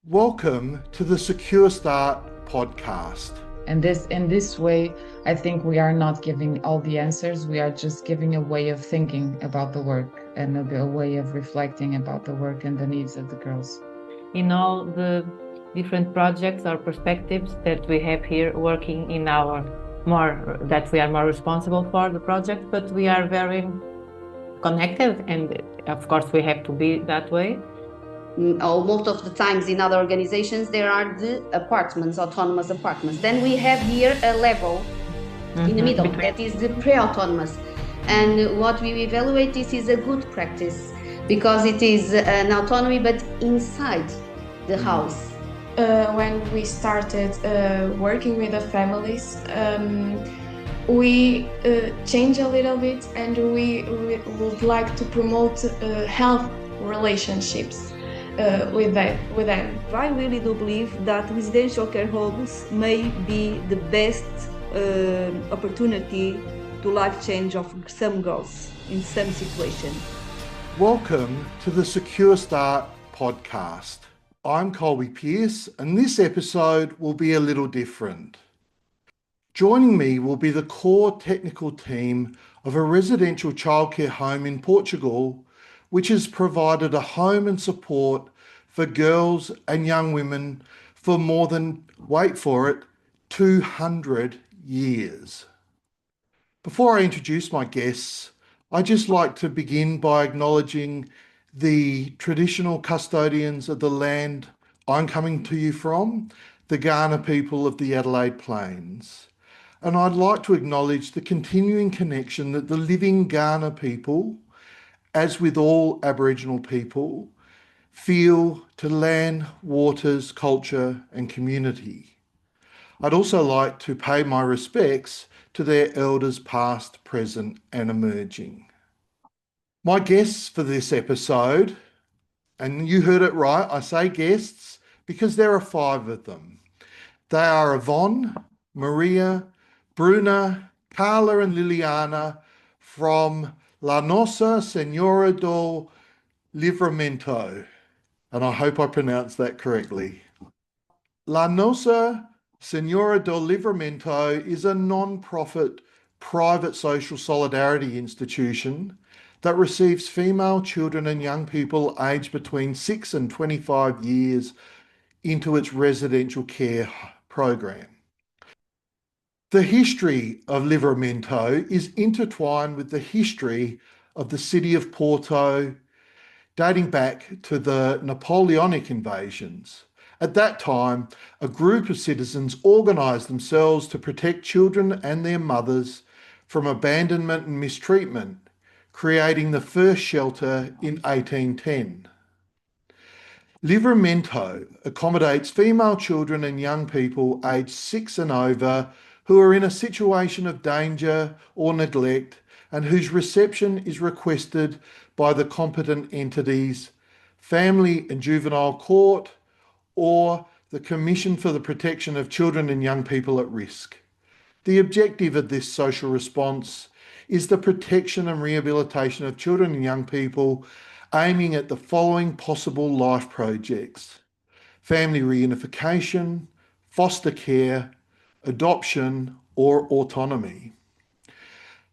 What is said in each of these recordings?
Welcome to the Secure Start podcast. And in this way, I think we are not giving all the answers. We are just giving a way of thinking about the work and a way of reflecting about the work and the needs of the girls. In all the different projects or perspectives that we have here working in our that we are more responsible for the project, but we are very connected, and of course we have to be that way. Most of the times in other organizations there are the apartments, autonomous apartments. Then we have here a level in the middle that is the pre-autonomous, and what we evaluate this is a good practice because it is an autonomy but inside the house. When we started working with the families, we changed a little bit, and we would like to promote health relationships with them. I really do believe that residential care homes may be the best opportunity to life change of some girls in some situation. Welcome to the Secure Start podcast. I'm Colby Pearce, and this episode will be a little different. Joining me will be the core technical team of a residential childcare home in Portugal, which has provided a home and support for girls and young women for more than, wait for it, 200 years. Before I introduce my guests, I'd just like to begin by acknowledging the traditional custodians of the land I'm coming to you from, the Kaurna people of the Adelaide Plains. And I'd like to acknowledge the continuing connection that the living Kaurna people, as with all Aboriginal people, feel to land, waters, culture and community. I'd also like to pay my respects to their elders past, present and emerging. My guests for this episode, and you heard it right, I say guests because there are 5 of them. They are Yvonne, Maria, Bruna, Carla and Liliana from La Nossa Senhora do Livramento, and I hope I pronounced that correctly. La Nossa Senhora do Livramento is a non-profit private social solidarity institution that receives female children and young people aged between 6 and 25 years into its residential care program. The history of Livramento is intertwined with the history of the city of Porto, dating back to the Napoleonic invasions. At that time, a group of citizens organised themselves to protect children and their mothers from abandonment and mistreatment, creating the first shelter in 1810. Livramento accommodates female children and young people aged 6 and over who are in a situation of danger or neglect and whose reception is requested by the competent entities, Family and Juvenile Court, or the Commission for the Protection of Children and Young People at Risk. The objective of this social response is the protection and rehabilitation of children and young people, aiming at the following possible life projects: family reunification, foster care, adoption, or autonomy.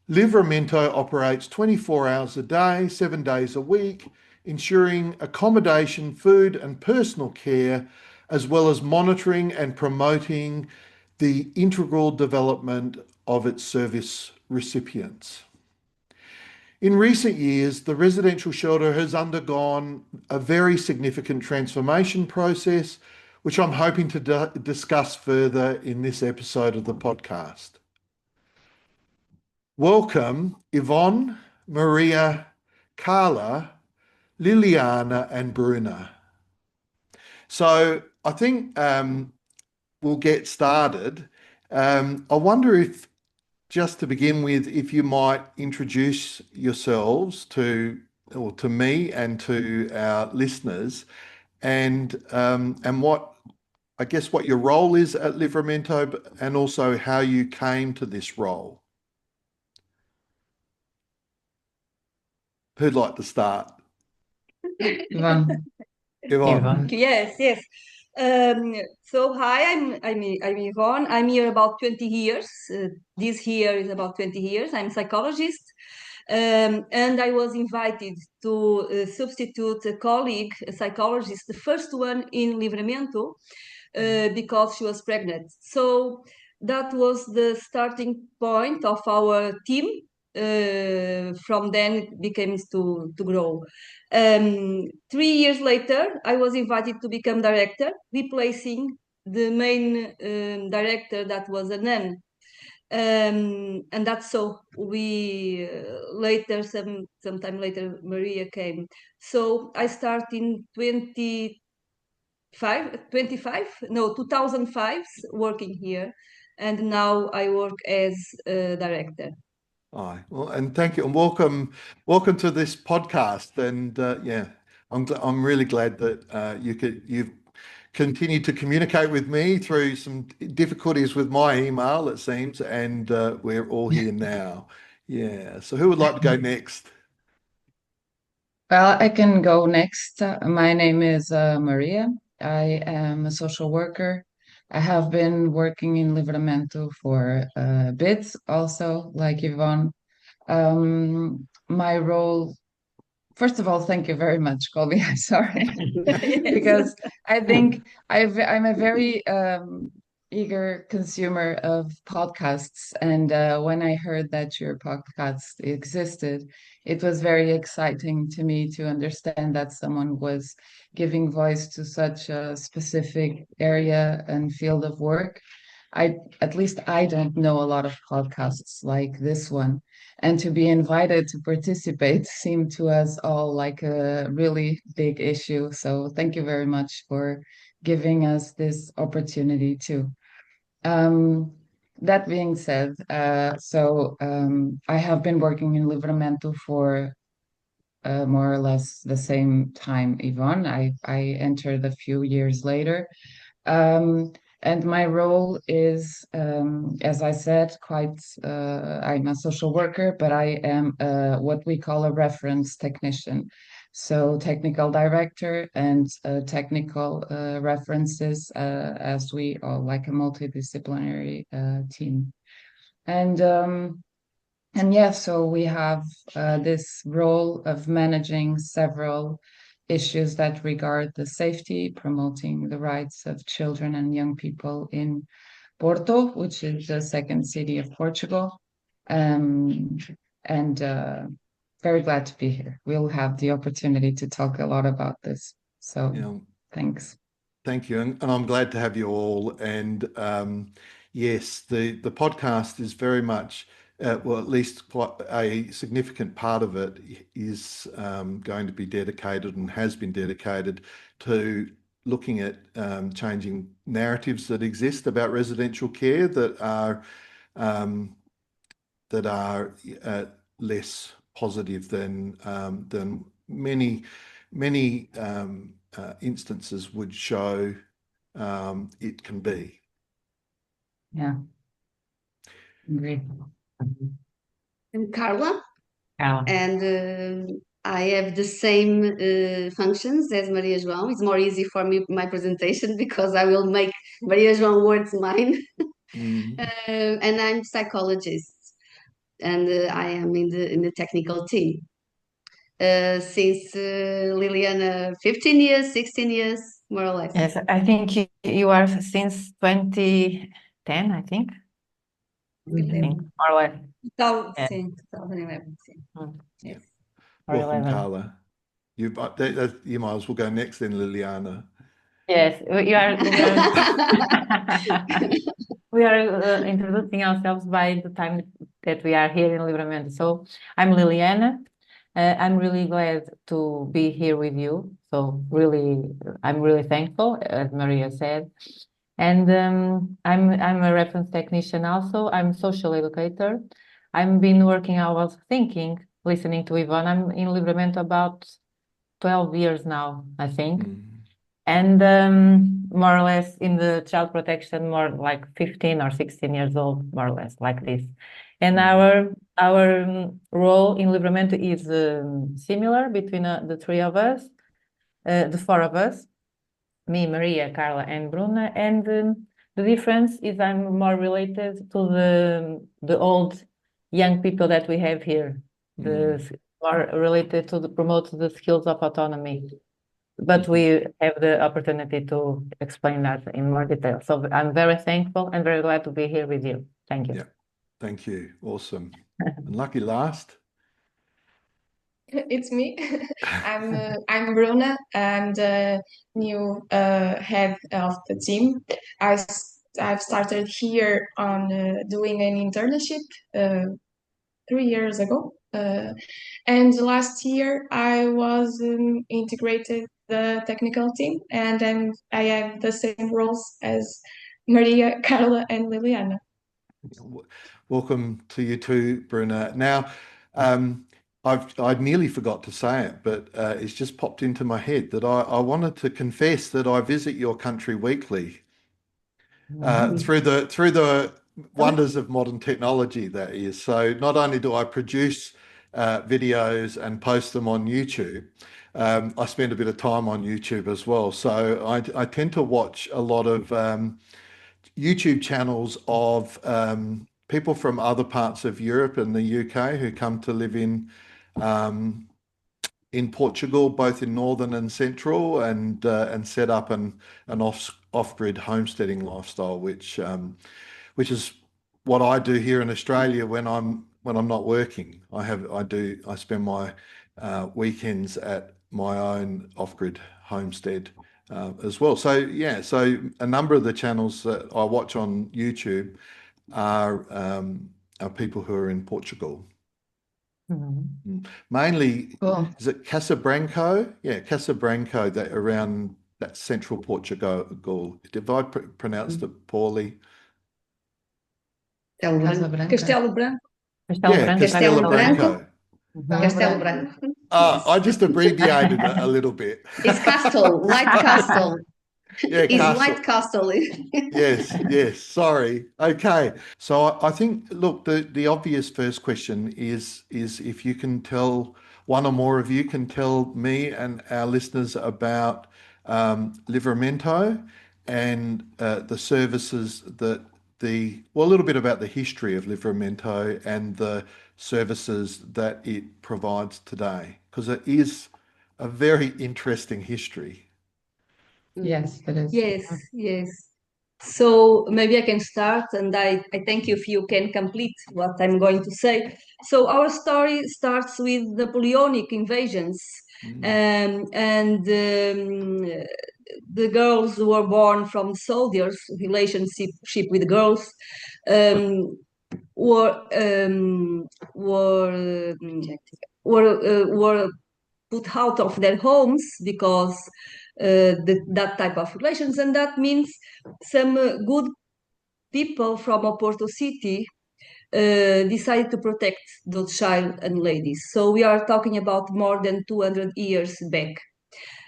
Livramento operates 24 hours a day, 7 days a week, ensuring accommodation, food and personal care, as well as monitoring and promoting the integral development of its service recipients. In recent years, the residential shelter has undergone a very significant transformation process, which I'm hoping to discuss further in this episode of the podcast. Welcome, Yvonne, Maria, Carla, Liliana and Bruna. So I think we'll get started. I wonder if, just to begin with, if you might introduce yourselves to me and to our listeners, and what your role is at Livramento, and also how you came to this role. Who'd like to start? Yvonne. Yvonne. Yes. So hi, I'm Yvonne. I'm here about 20 years. This year is about 20 years. I'm a psychologist, and I was invited to substitute a colleague, a psychologist, the first one in Livramento, because she was pregnant. So that was the starting point of our team. From then it became to grow. 3 years later, I was invited to become director, replacing the main director that was a nun. And that's so we later, sometime later, Maria came. So I started in 2005 working here, and now I work as a director. Aye. Well, and thank you, and welcome to this podcast. And yeah, I'm really glad that you've continued to communicate with me through some difficulties with my email, it seems, and we're all here now. Yeah. So who would like to go next? Well, I can go next. My name is Maria. I am a social worker. I have been working in Livramento for a bit also, like Yvonne. My role, first of all, thank you very much, Colby. I'm sorry, because I think I'm a very eager consumer of podcasts, and when I heard that your podcast existed, it was very exciting to me to understand that someone was giving voice to such a specific area and field of work. At least I don't know a lot of podcasts like this one. And to be invited to participate seemed to us all like a really big issue. So thank you very much for giving us this opportunity too. Um, that being said, I have been working in Livramento for more or less the same time, Yvonne. I entered a few years later. Um, and my role is, as I said, I'm a social worker, but I am what we call a reference technician. So technical director and technical references as we are like a multidisciplinary team. And yeah, so we have this role of managing several issues that regard the safety, promoting the rights of children and young people in Porto, which is the second city of Portugal. Um, and very glad to be here. We'll have the opportunity to talk a lot about this. So Yeah. thanks. Thank you, and I'm glad to have you all. And yes, the podcast is very much, well, at least quite a significant part of it is going to be dedicated and has been dedicated to looking at changing narratives that exist about residential care that are less positive than many instances would show it can be. Yeah, agree. I'm Carla, Carla. and I have the same functions as Maria João. It's more easy for me, my presentation, because I will make Maria João words mine. And I'm psychologist, and I am in the technical team. Since Liliana, 15 years, 16 years, more or less. Yes, I think you are since 2010, I think. I think, more or less. 2011. Yes. Or Welcome, 11. Carla. You might as well go next then, Liliana. Yes, we are introducing ourselves by the time that we are here in Livramento. So I'm Liliana. I'm really glad to be here with you. So I'm really thankful, as Maria said. And I'm a reference technician also. I'm social educator. I've been working, I was thinking, listening to Yvonne. I'm in Livramento about 12 years now, I think. And more or less in the child protection, more like 15 or 16 years old, more or less like this. And our role in Livramento is similar between the three of us, the four of us. me, Maria, Carla, and Bruna, and the difference is I'm more related to the old young people that we have here, more related to promote the skills of autonomy. But we have the opportunity to explain that in more detail. So I'm very thankful and very glad to be here with you. Thank you. Yeah, thank you. Awesome. And lucky last. It's me. I'm Bruna. I'm the new head of the team. I've started here on doing an internship 3 years ago. And last year I was integrated the technical team, and then I have the same roles as Maria, Carla, and Liliana. Welcome to you too, Bruna. Now, I nearly forgot to say it, but it's just popped into my head that I wanted to confess that I visit your country weekly through the wonders of modern technology, that is. So not only do I produce videos and post them on YouTube, I spend a bit of time on YouTube as well. So I tend to watch a lot of YouTube channels of people from other parts of Europe and the UK who come to live in Portugal, both in northern and central, and set up an off-grid homesteading lifestyle, which is what I do here in Australia when I'm not working. I spend my weekends at my own off-grid homestead as well. So yeah, so a number of the channels that I watch on YouTube are people who are in Portugal. Mainly, Cool. is it Casabranco? Yeah, Casabranco, that around that central Portugal. Did I pronounced it poorly? Casa Branca. Castelo Branco. Yeah, Castelo Branco. Castelo Branco. I just abbreviated it a little bit. It's Castle, White Castle. Yeah, It's Castle. White Castle. Yes. Sorry. Okay. So I think, look, the obvious first question is if you can tell, one or more of you can tell me and our listeners about Livramento and the services that a little bit about the history of Livramento and the services that it provides today, because it is a very interesting history. Yes, it is. Yes. So maybe I can start, and I thank you if you can complete what I'm going to say. So our story starts with Napoleonic invasions, and the girls who were born from soldiers, relationship with girls, were put out of their homes because that type of relations, and that means some good people from Porto city decided to protect those child and ladies. So we are talking about more than 200 years back.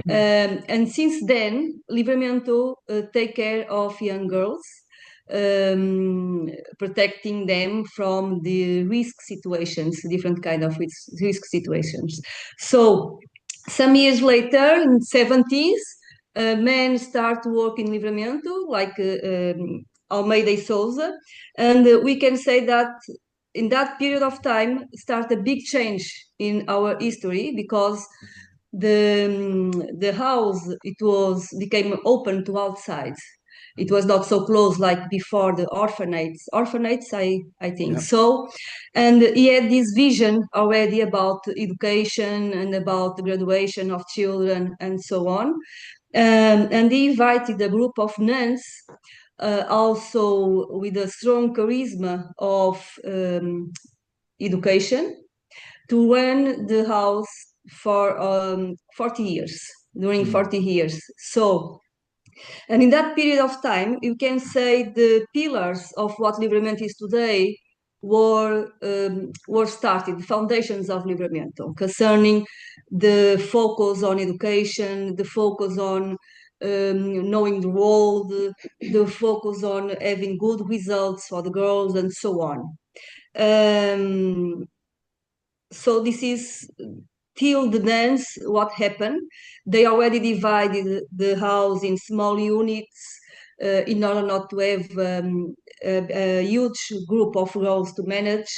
And since then, Livramento take care of young girls, protecting them from the risk situations, different kind of risk situations. So some years later, in 70s, men start to work in Livramento, like Almeida e Souza, and we can say that in that period of time start a big change in our history, because the house became open to outside. It was not so close like before the orphanages, I think. Yeah. So, and he had this vision already about education and about the graduation of children and so on. And he invited a group of nuns, also with a strong charisma of education, to run the house for 40 years, during 40 years. So, and in that period of time, you can say the pillars of what Livramento is today were started, the foundations of Livramento, concerning the focus on education, the focus on knowing the world, the focus on having good results for the girls, and so on. So this is till the nuns, what happened? They already divided the house in small units in order not to have a huge group of roles to manage.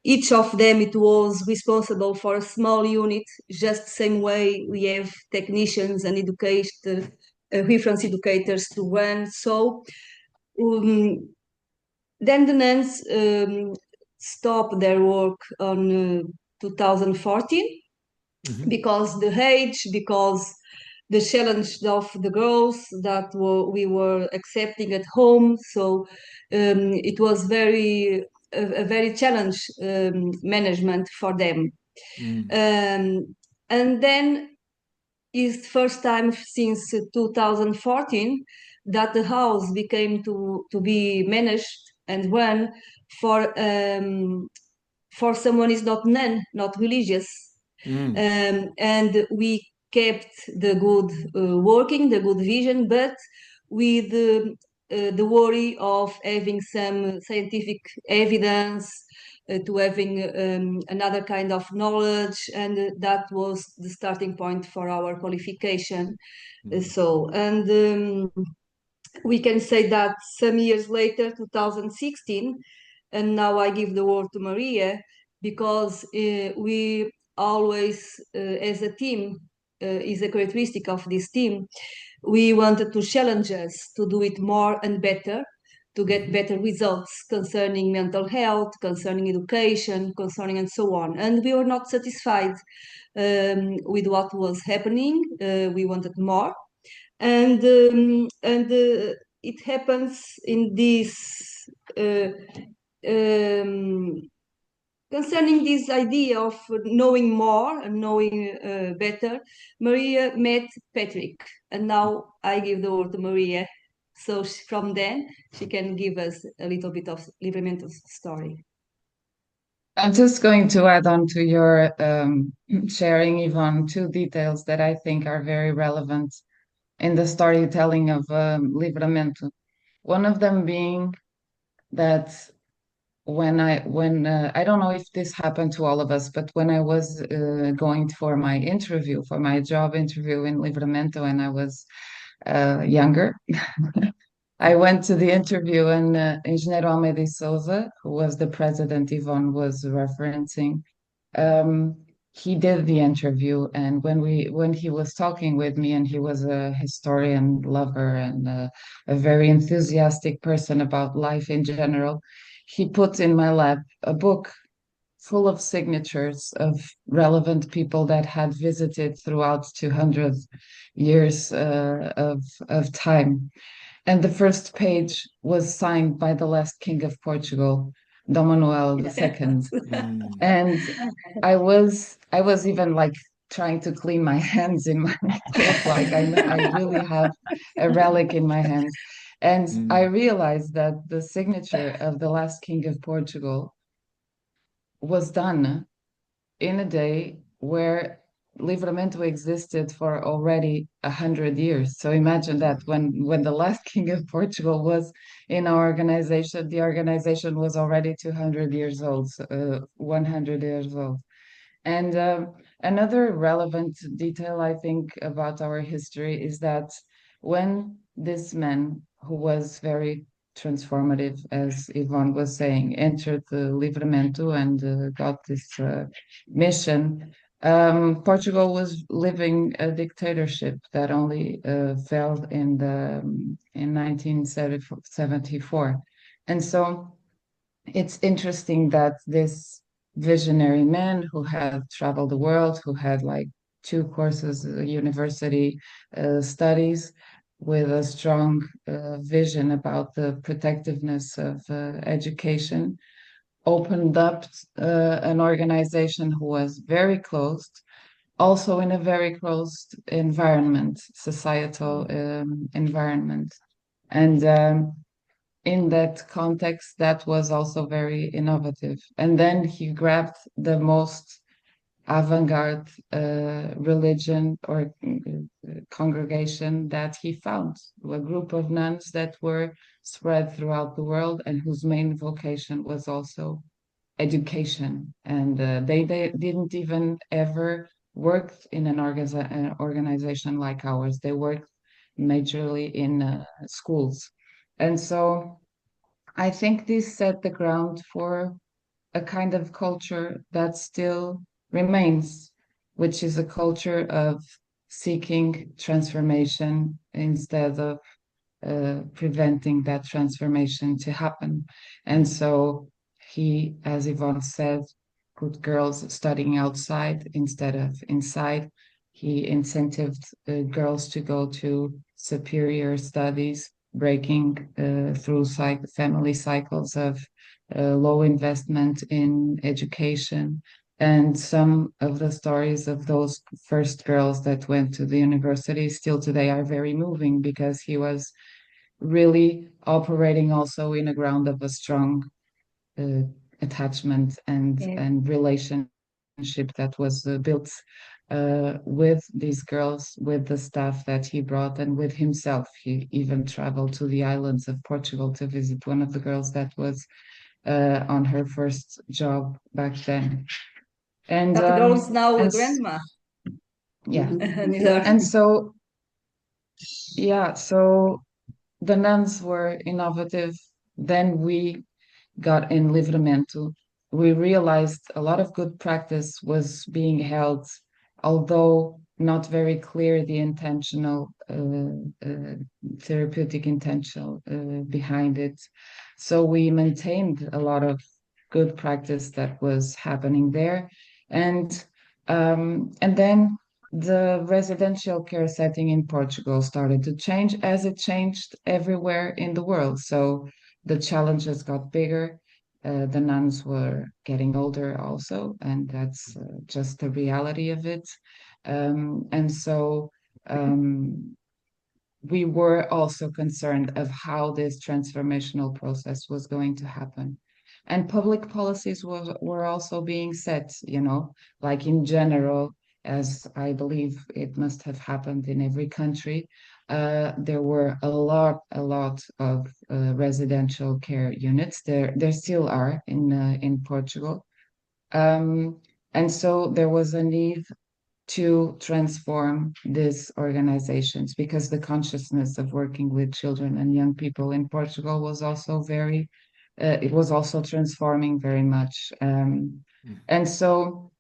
Each of them it was responsible for a small unit, just the same way we have technicians and reference educators to run. So then the nuns stopped their work on 2014 because the age, because the challenge of the girls that we were accepting at home. So it was a very challenge management for them. And then is the first time since 2014 that the house became to be managed and run for someone is not nun, not religious. And we kept the good working, the good vision, but with the worry of having some scientific evidence, to having another kind of knowledge, and that was the starting point for our qualification. We can say that some years later, 2016, and now I give the word to Maria, because we always, as a team, is a characteristic of this team, we wanted to challenge us to do it more and better, to get better results concerning mental health, concerning education, concerning and so on. And we were not satisfied with what was happening. We wanted more. And it happens in this concerning this idea of knowing more and knowing better. Maria met Patrick, and now I give the word to Maria. So from then she can give us a little bit of Livramento's story. I'm just going to add on to your sharing, Yvonne, two details that I think are very relevant in the storytelling of Livramento. One of them being that when I don't know if this happened to all of us, but when I was going for my job interview in Livramento, and I was younger, I went to the interview, and Engenheiro Almeida Souza, who was the president Yvonne was referencing, he did the interview, and when he was talking with me, and he was a historian lover and a very enthusiastic person about life in general, he put in my lap a book full of signatures of relevant people that had visited throughout 200 years of time. And the first page was signed by the last king of Portugal, Dom Manuel II. And I was even like trying to clean my hands in my book, like I really have a relic in my hands. And I realized that the signature of the last king of Portugal was done in a day where Livramento existed for already 100 years. So imagine that when the last king of Portugal was in our organization, the organization was already 200 years old, 100 years old. And another relevant detail, I think, about our history is that when this man, who was very transformative, as Yvonne was saying, entered the Livramento and got this mission, Portugal was living a dictatorship that only fell in 1974. And so it's interesting that this visionary man who had traveled the world, who had like 2 courses, university studies, with a strong vision about the protectiveness of education, opened up an organization who was very closed, also in a very closed environment, societal environment. And in that context, that was also very innovative. And then he grabbed the most avant-garde religion or congregation that he found, a group of nuns that were spread throughout the world and whose main vocation was also education, and they didn't even ever work in an organization like ours. They worked majorly in schools, and so I think this set the ground for a kind of culture that still remains, which is a culture of seeking transformation instead of preventing that transformation to happen. And so he, as Yvonne said, put girls studying outside instead of inside. He incentivized girls to go to superior studies, breaking through family cycles of low investment in education. And some of the stories of those first girls that went to the university still today are very moving, because he was really operating also in a ground of a strong uh, attachment and relationship that was built with these girls, with the staff that he brought, and with himself. He even traveled to the islands of Portugal to visit one of the girls that was on her first job back then. And that girl is now a and grandma. yeah, Exactly. and so yeah, so the nuns were innovative. Then we got in Livramento. We realized a lot of good practice was being held, although not very clear the intentional therapeutic intention behind it. So we maintained a lot of good practice that was happening there, and then the residential care setting in Portugal started to change, as it changed everywhere in the world. So the challenges got bigger. The nuns were getting older also, and that's just the reality of it. And so we were also concerned of how this transformational process was going to happen. And public policies were also being set, like in general, as I believe it must have happened in every country. There were a lot of residential care units. There still are in Portugal. And so there was a need to transform these organizations, because the consciousness of working with children and young people in Portugal was also it was also transforming very much. And so,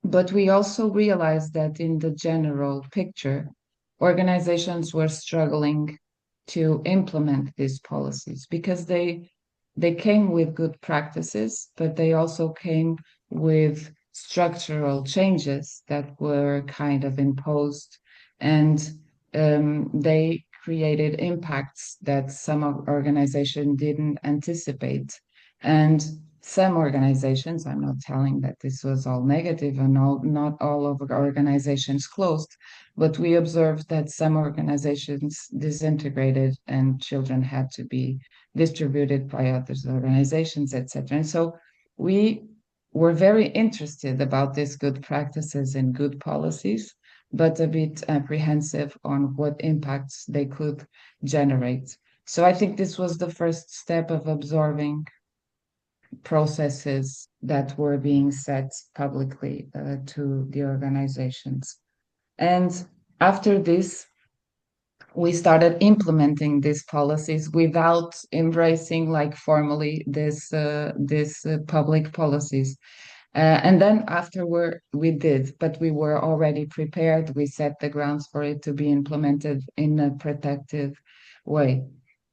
but we also realized that in the general picture, organizations were struggling to implement these policies, because they came with good practices, but they also came with structural changes that were kind of imposed, and they created impacts that some organizations didn't anticipate. And some organizations, I'm not telling that this was all negative and not all of our organizations closed, but we observed that some organizations disintegrated and children had to be distributed by other organizations, etc. And so we were very interested about these good practices and good policies, but a bit apprehensive on what impacts they could generate. So I think this was the first step of absorbing processes that were being set publicly to the organizations. And after this, we started implementing these policies without embracing, like, formally this public policies. And then afterward we did, but we were already prepared. We set the grounds for it to be implemented in a protective way.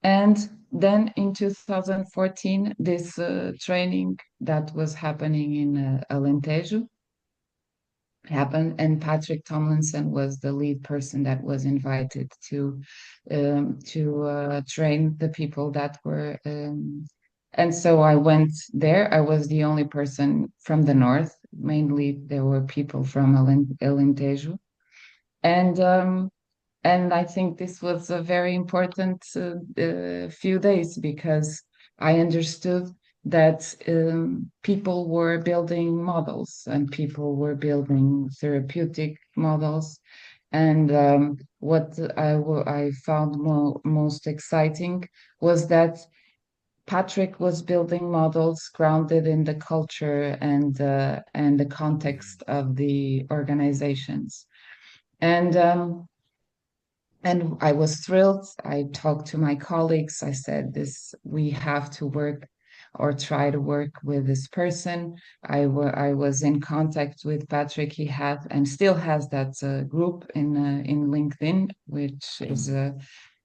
And then in 2014, this training that was happening in Alentejo happened, and Patrick Tomlinson was the lead person that was invited to train the people that were. And so I went there. I was the only person from the north. Mainly, there were people from Alentejo, and I think this was a very important few days, because I understood that people were building models, and people were building therapeutic models. And what I found most exciting was that Patrick was building models grounded in the culture and the context of the organizations. And I was thrilled. I talked to my colleagues. I said, we have to work or try to work with this person. I was in contact with Patrick. He had and still has that group in LinkedIn, which is an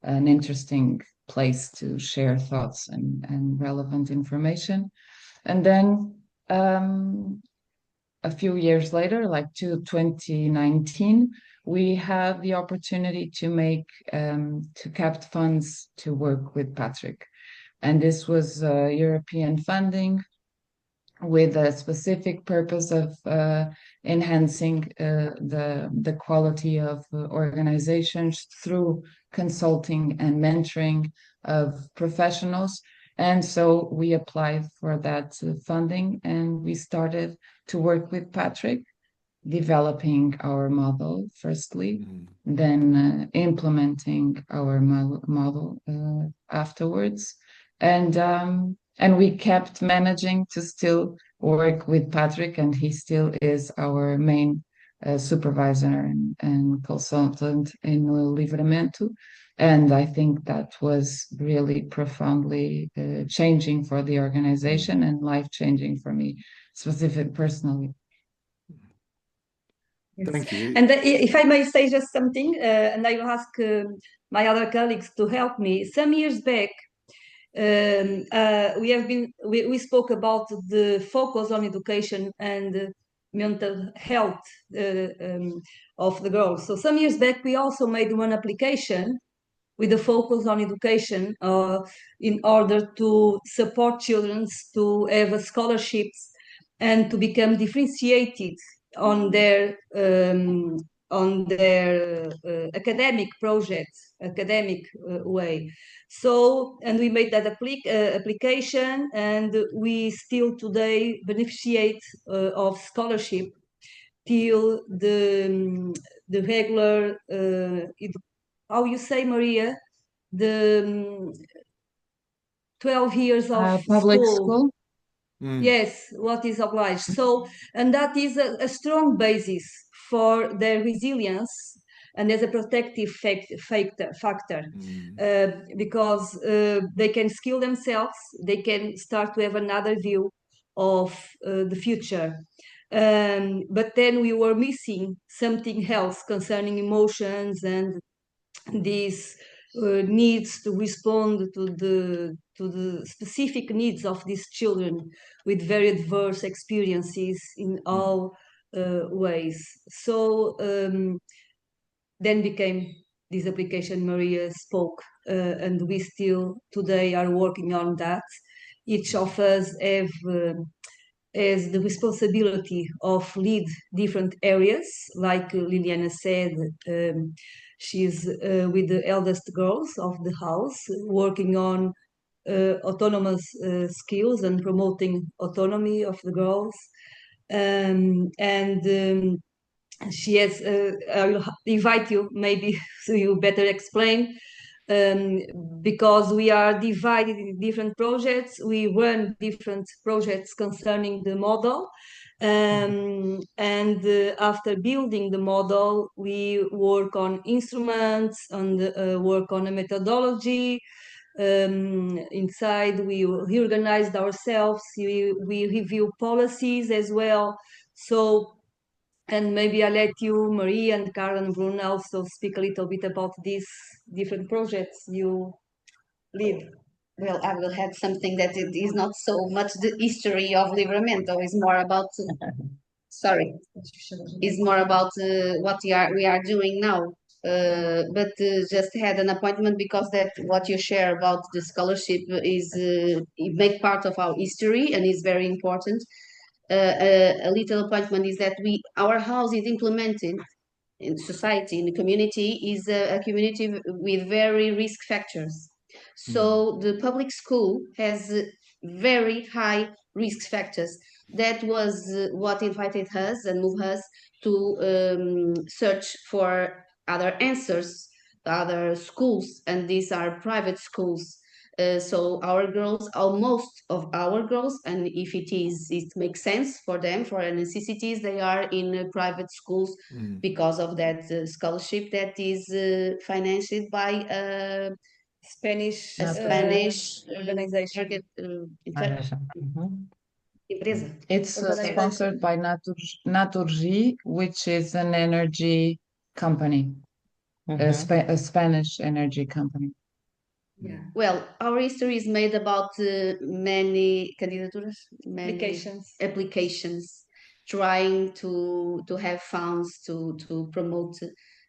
interesting place to share thoughts and relevant information. And then a few years later, like 2019, we had the opportunity to capture funds to work with Patrick. And this was European funding with a specific purpose of enhancing the quality of organizations through consulting and mentoring of professionals. And so we applied for that funding, and we started to work with Patrick, developing our model firstly, then implementing our model afterwards. And we kept managing to still work with Patrick, and he still is our main supervisor and consultant in Livramento. And I think that was really profoundly changing for the organization and life-changing for me, specifically personally. Thank you. And if I may say just something, and I will ask my other colleagues to help me. Some years back, we spoke about the focus on education and mental health of the girls. So some years back, we also made one application with a focus on education in order to support children to have scholarships and to become differentiated on their academic projects, academic way. So, and we made that application, and we still today beneficiate of scholarship till the regular how you say, Maria, the 12 years of Public school. school? Yes, what is obliged. So, and that is a strong basis for their resilience and as a protective factor because they can skill themselves, they can start to have another view of the future. But then we were missing something else concerning emotions and these needs to respond to the specific needs of these children with very adverse experiences in all ways. So then became this application Maria spoke, and we still today are working on that. Each of us have has the responsibility of lead different areas, like Liliana said. She's with the eldest girls of the house, working on autonomous skills and promoting autonomy of the girls. She has, I will invite you maybe so you better explain, because we are divided in different projects. We run different projects concerning the model. After building the model, we work on instruments and work on a methodology. Inside, we reorganized ourselves. We review policies as well. So, and maybe I'll let you, Marie and Carla and Bruna, also speak a little bit about these different projects you lead. Well, I will add something that it is not so much the history of Livramento. It's more about is more about what we are doing now. But just had an appointment because that what you share about the scholarship is it make part of our history and is very important. A little appointment is that our house is implemented in society, in the community, is a community with very risk factors. So the public school has very high risk factors. That was what invited us and moved us to search for other answers, other schools, and these are private schools So our girls, most of our girls, and if it makes sense for them, for their necessities, they are in private schools because of that scholarship that is financed by Spanish a Spanish organization. Empresa. It's sponsored by Naturgy, which is an energy company, a Spanish energy company. Yeah. Well, our history is made about many candidaturas, many applications, trying to have funds to promote,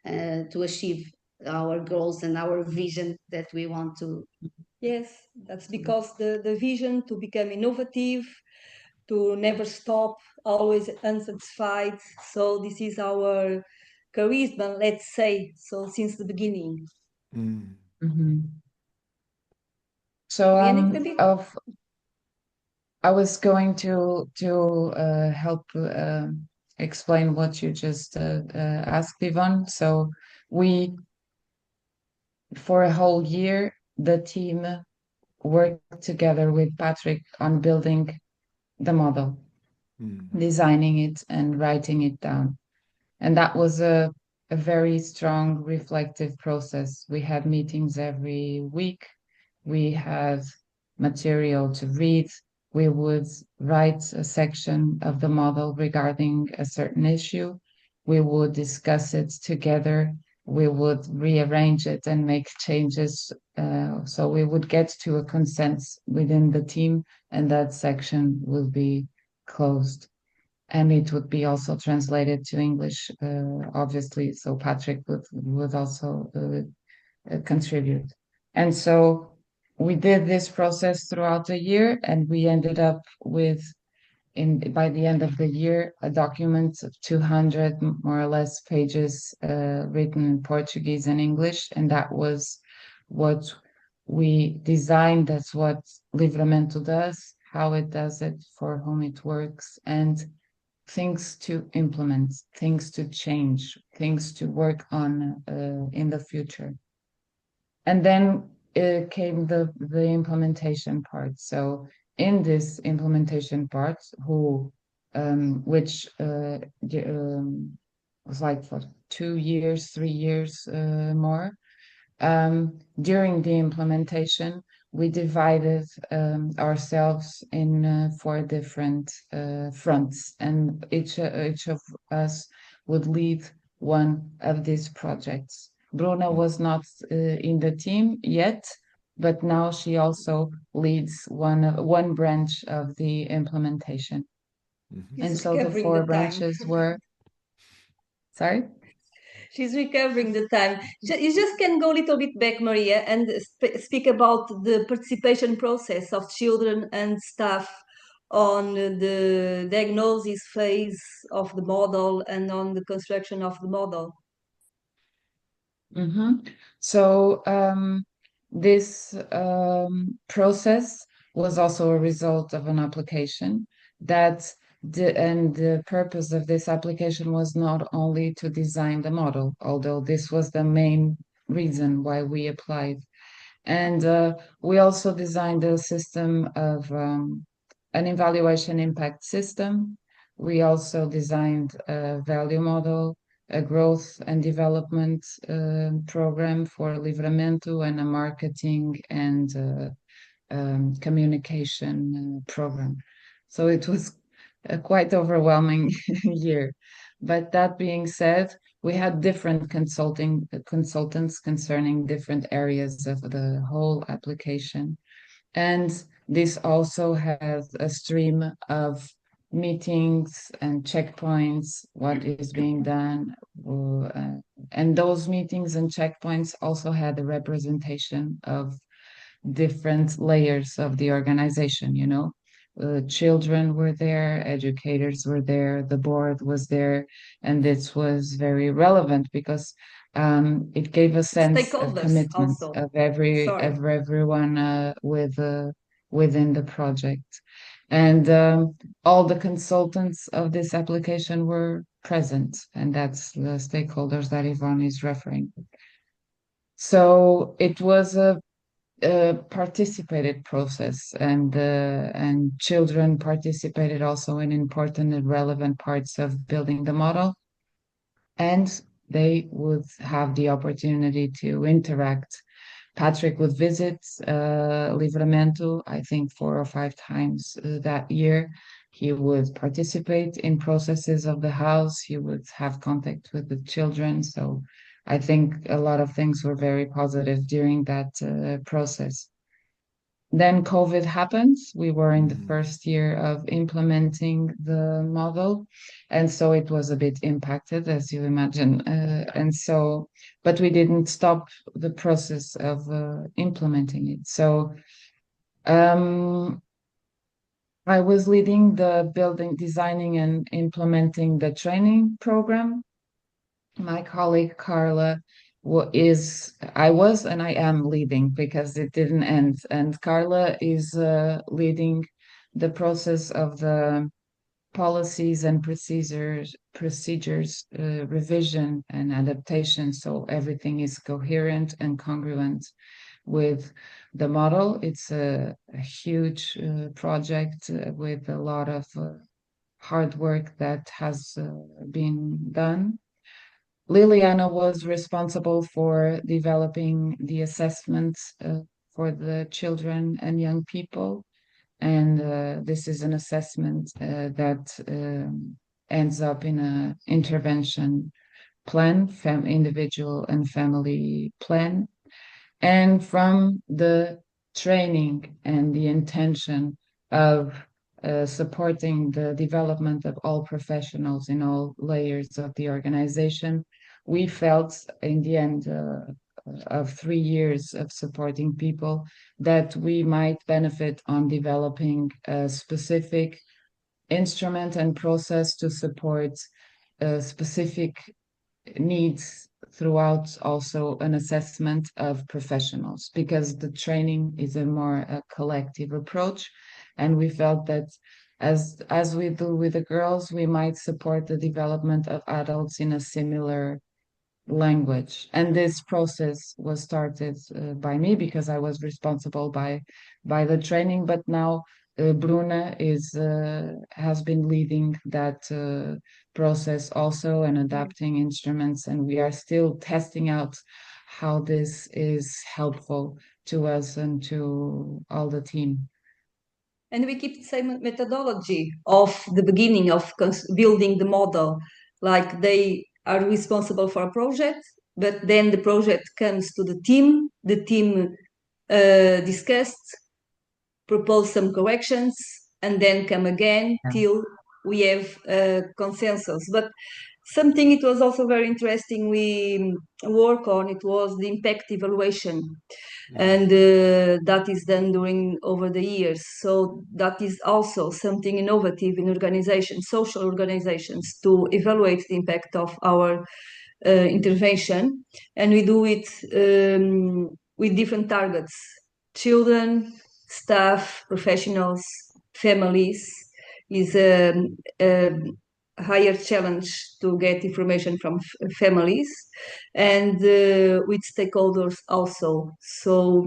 to achieve our goals and our vision that we want to. Yes, that's because the vision to become innovative, to never stop, always unsatisfied. So this is our charisma, let's say, so since the beginning. So I was going to help explain what you just asked, Yvonne. So for a whole year, the team worked together with Patrick on building the model, designing it and writing it down. And that was a very strong reflective process. We had meetings every week. We had material to read. We would write a section of the model regarding a certain issue. We would discuss it together. We would rearrange it and make changes. So we would get to a consensus within the team, and that section will be closed. And it would be also translated to English, obviously. So Patrick would also contribute. And so we did this process throughout the year, and we ended up with, by the end of the year, a document of 200 more or less pages written in Portuguese and English. And that was what we designed. That's what Livramento does, how it does it, for whom it works, and things to implement, things to change, things to work on in the future. And then came the implementation part. So in this implementation part, which was like for 2 years, 3 years more, during the implementation, we divided ourselves in 4 different fronts, and each of us would lead one of these projects. Bruna was not in the team yet, but now she also leads one branch of the implementation. And so the 4 branches were. Sorry? She's recovering the time. You just can go a little bit back, Maria, and speak about the participation process of children and staff on the diagnosis phase of the model and on the construction of the model. So this process was also a result of an application and the purpose of this application was not only to design the model, although this was the main reason why we applied. And we also designed a system of an evaluation impact system. We also designed a value model, a growth and development program for Livramento, and a marketing and communication program. So it was a quite overwhelming year. But that being said, we had different consultants concerning different areas of the whole application. And this also has a stream of meetings and checkpoints, what is being done. And those meetings and checkpoints also had a representation of different layers of the organization, children were there, educators were there, the board was there, and this was very relevant because it gave a sense of commitment also. of everyone within the project. And all the consultants of this application were present, and that's the stakeholders that Yvonne is referring. So it was a participated process, and children participated also in important and relevant parts of building the model, and they would have the opportunity to interact. Patrick would visit Livramento, I think 4 or 5 times that year. He would participate in processes of the house. He would have contact with the children. So I think a lot of things were very positive during that process. Then COVID happened. We were in the first year of implementing the model, and so it was a bit impacted, as you imagine. But we didn't stop the process of implementing it. So I was leading the building, designing, and implementing the training program. My colleague Carla I was and I am leading because it didn't end. And Carla is leading the process of the policies and procedures revision and adaptation, so everything is coherent and congruent with the model. It's a huge project with a lot of hard work that has been done. Liliana was responsible for developing the assessments for the children and young people. And this is an assessment that ends up in an intervention plan, individual and family plan. And from the training and the intention of supporting the development of all professionals in all layers of the organization, we felt in the end of 3 years of supporting people that we might benefit on developing a specific instrument and process to support specific needs throughout also an assessment of professionals, because the training is a more collective approach. And we felt that as we do with the girls, we might support the development of adults in a similar language. And this process was started by me because I was responsible by the training, but now Bruna has been leading that process also and adapting instruments, and we are still testing out how this is helpful to us and to all the team. And we keep the same methodology of the beginning of building the model, like they are responsible for a project, but then the project comes to the team discussed, propose some corrections, and then come again till we have consensus. But something it was also very interesting we work on, it was the impact evaluation. And that is done during over the years. So that is also something innovative in organizations, social organizations, to evaluate the impact of our intervention. And we do it with different targets: children, staff, professionals, families. Is a higher challenge to get information from families and with stakeholders also. So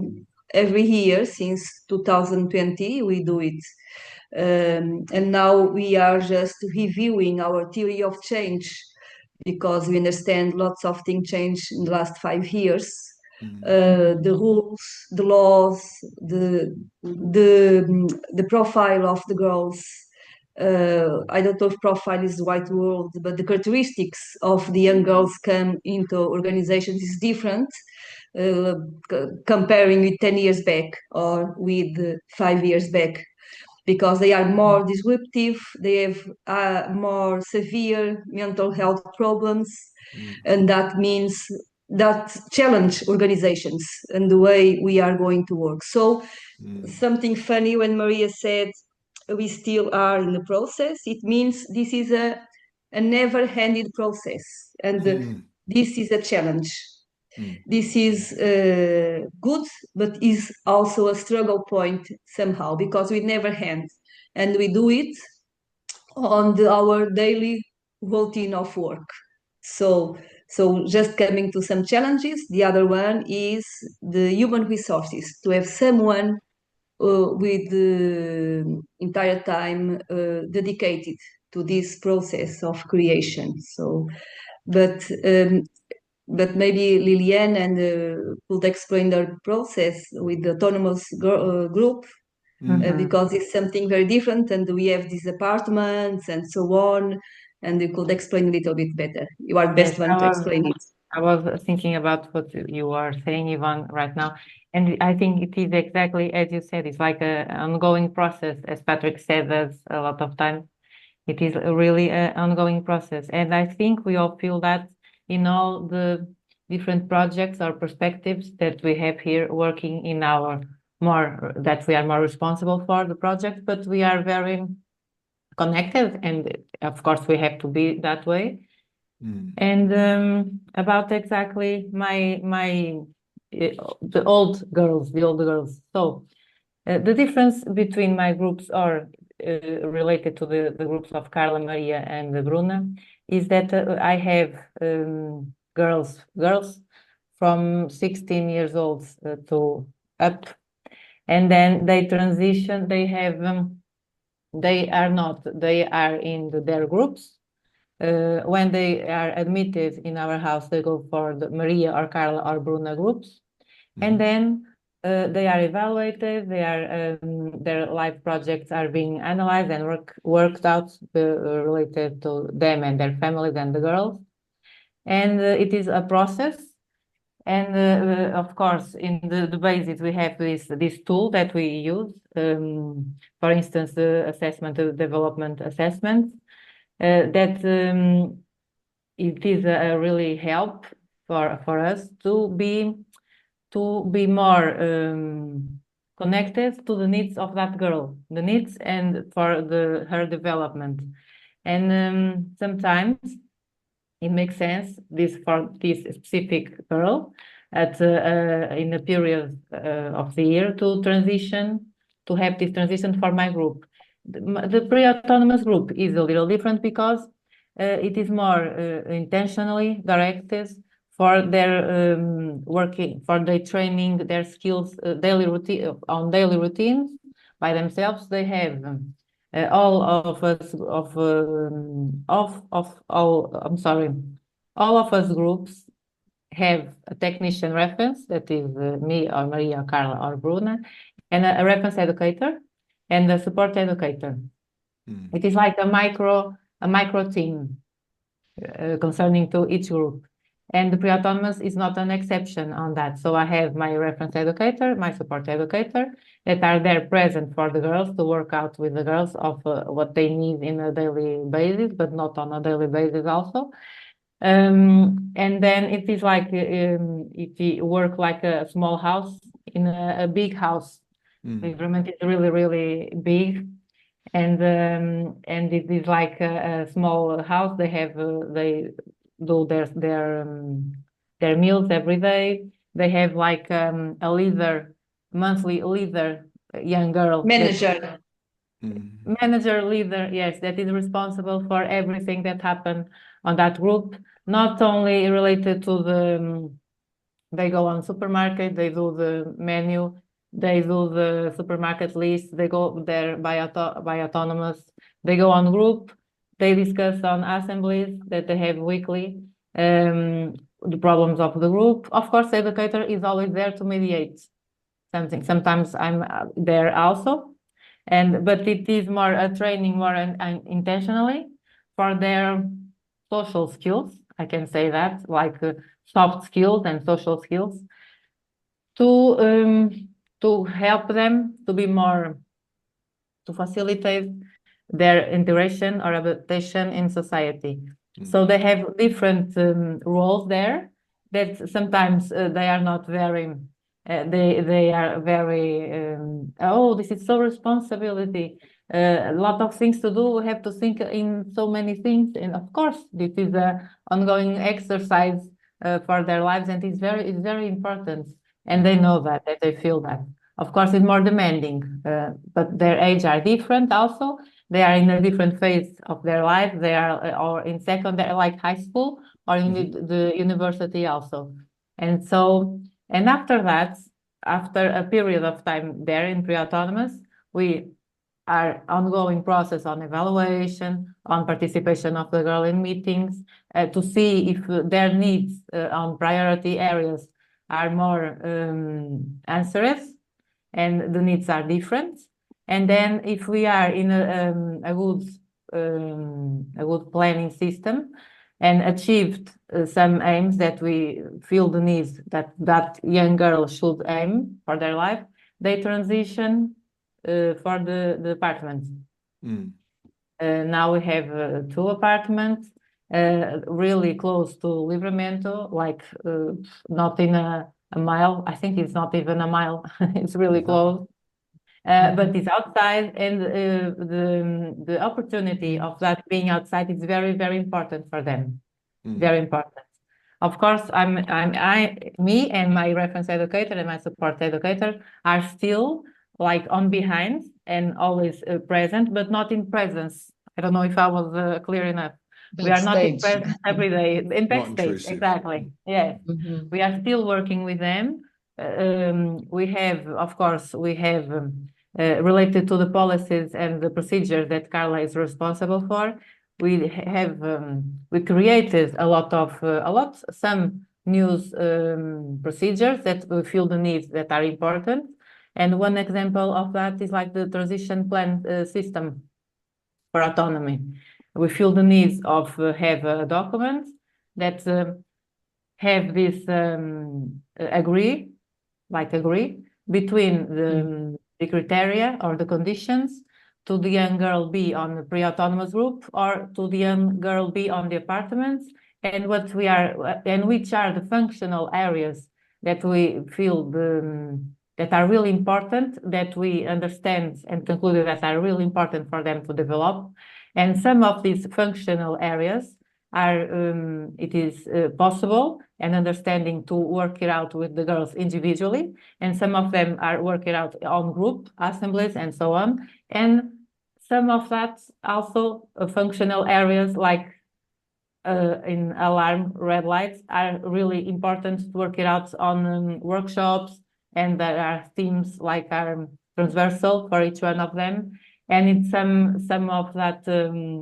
every year since 2020 we do it, and now we are just reviewing our theory of change, because we understand lots of things changed in the last 5 years. The rules, the laws, the profile of the girls. I don't know if profile is the right word, but the characteristics of the young girls come into organizations is different, comparing with 10 years back or with 5 years back, because they are more disruptive, they have more severe mental health problems, and that means that challenge organizations and the way we are going to work. So something funny when Maria said we still are in the process, it means this is a never-ended process, and this is a challenge. This is good, but is also a struggle point somehow, because we never end, and we do it on our daily routine of work. So So just coming to some challenges. The other one is the human resources, to have someone with the entire time dedicated to this process of creation. So, but maybe Liliana could explain their process with the autonomous group, because it's something very different, and we have these apartments and so on, and you could explain a little bit better. You are the best one to explain it. I was thinking about what you are saying, Yvonne, right now. And I think it is exactly as you said, it's like an ongoing process, as Patrick said us a lot of times. It is really an ongoing process. And I think we all feel that in all the different projects or perspectives that we have here working in our that we are more responsible for the project, but we are very connected. And of course, we have to be that way. And about exactly the old girls. So the difference between my groups are related to the groups of Carla, Maria, and Bruna is that I have girls from 16 years old to up, and then they transition. They are in their groups. When they are admitted in our house, they go for the Maria or Carla or Bruna groups. And then they are evaluated, their life projects are being analyzed and worked out related to them and their families and the girls. And it is a process. And of course, in the basis, we have this tool that we use, for instance, the development assessment. That it is a really help for us to be more connected to the needs of that girl, the needs and for her development. And sometimes it makes sense for this specific girl in a period of the year to have this transition for my group. The pre-autonomous group is a little different because it is more intentionally directed for their working, for their training, their skills, daily routines by themselves. They have all of us groups have a technician reference, that is me or Maria, Carla or Bruna, and a reference educator and a support educator. It is like a micro team concerning to each group. And the pre-autonomous is not an exception on that. So I have my reference educator, my support educator, that are there present for the girls to work out with the girls of what they need in a daily basis, but not on a daily basis also. And then it is like if you work like a small house in a big house. Livramento is really, really big. And it is like a small house. They do their meals every day. They have like a monthly leader, young girl. Manager leader, yes, that is responsible for everything that happened on that group, not only related to they go on supermarket, they do the menu, they do the supermarket list, they go there by autonomous, they go on group, they discuss on assemblies that they have weekly, the problems of the group. Of course, the educator is always there to mediate something. Sometimes I'm there also, but it is more a training, more intentionally for their social skills. I can say that, like soft skills and social skills, to help them to be more, to facilitate their integration or adaptation in society. So they have different roles there that sometimes they are not very, they are very, this is so responsibility, a lot of things to do, we have to think in so many things. And of course, this is an ongoing exercise for their lives, and it's very important. And they know that they feel that. Of course, it's more demanding, but their age are different also. they are in a different phase of their life. They are or in secondary, like high school, or in the university also. And so, and after that, after a period of time there in pre-autonomous, we are ongoing process on evaluation, on participation of the girl in meetings, to see if their needs on priority areas are more answered, and the needs are different. And then if we are in a good planning system and achieved some aims that we feel the needs that young girls should aim for their life, they transition for the apartments. Now we have 2 apartments really close to Livramento, like not in a mile. I think it's not even a mile. It's really close. But it's outside, and the opportunity of that being outside is very, very important for them. Very important. Of course, me and my reference educator and my support educator are still like on behind and always present, but not in presence. I don't know if I was clear enough. We are not in presence every day, in backstage. Exactly. Yes. We are still working with them. We have, of course, related to the policies and the procedures that Carla is responsible for. We created some news procedures that we feel the needs that are important. And one example of that is like the transition plan system for autonomy. We feel the needs of have a document that have this agree between the criteria or the conditions to the young girl be on the pre-autonomous group or to the young girl be on the apartments, and which are the functional areas that we feel that are really important, that we understand and concluded that are really important for them to develop. And some of these functional areas are it is possible and understanding to work it out with the girls individually, and some of them are worked out on group assemblies and so on. And some of that also functional areas like in alarm red lights are really important to work it out on workshops, and there are themes like are transversal for each one of them. And in some of that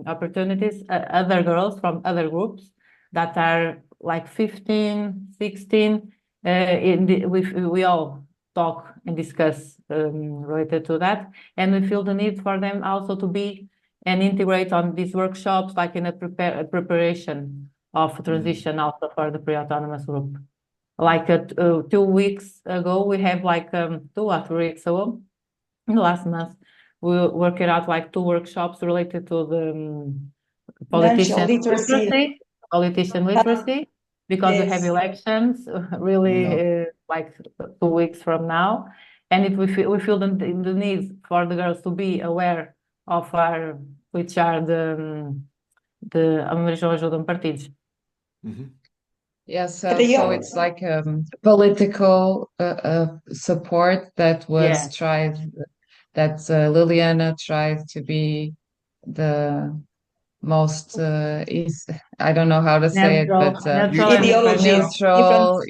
opportunities, other girls from other groups that are like 15, 16, we all talk and discuss related to that. And we feel the need for them also to be and integrate on these workshops, like in a preparation of transition also for the pre-autonomous group. Like 2 weeks ago, we have like 2 or 3 weeks ago, last month, we worked out like 2 workshops related to the politician literacy, because we have elections really like 2 weeks from now. And if we feel the need for the girls to be aware of which are the ajudam partidos. Yeah, so it's like political support that was tried, that Liliana tried to be the most I don't know how to say it, but neutral,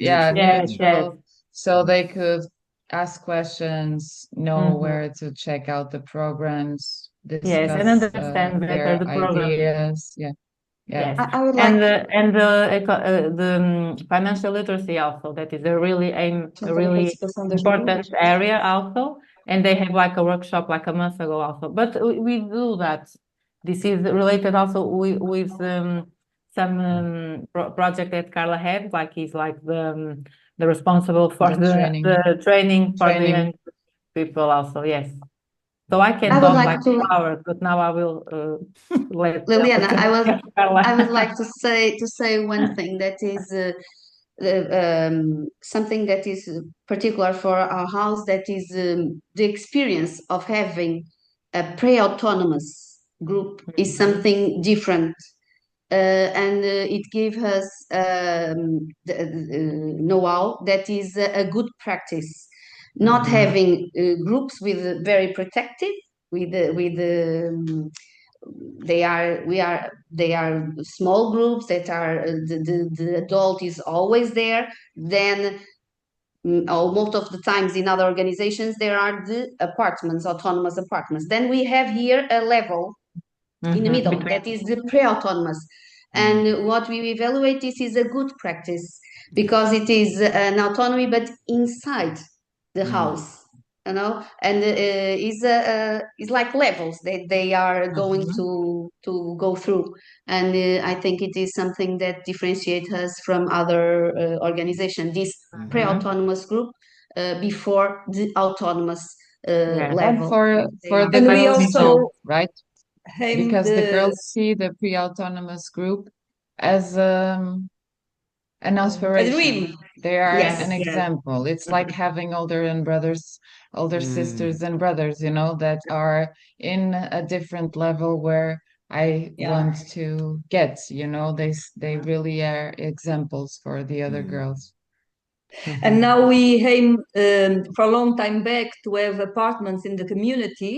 so they could ask questions, know where to check out the programs, discuss and understand better the ideas. Yes, I would like and the financial literacy also, that is a really important area also, and they have like a workshop like a month ago also. But we do that. This is related also with some project that Carla had, like he's like the responsible for the training for the young people also. Yes. So I can talk like 2 hours, but now I will let Liliana. I would like to say one thing that is something that is particular for our house. That is the experience of having a pre-autonomous group is something different, and it gives us know-how that is a good practice. Not having groups with very protective they are small groups that are the adult is always there. Then most of the times in other organizations there are the apartments, autonomous apartments. Then we have here a level in the middle that is the pre-autonomous. And what we evaluate, this is a good practice because it is an autonomy but inside the house, you know, and is like levels that they are going to go through. And I think it is something that differentiates us from other organizations, this pre-autonomous group before the autonomous Yeah. And level. for the And we girls also too, right? aim Because the the girls see the pre-autonomous group as an a aspiration. dream. They are Yes. an example. It's like having older sisters and brothers, you know, that are in a different level where I Yeah. want to get, you know, they really are examples for the other girls. And now we aim for a long time back to have apartments in the community,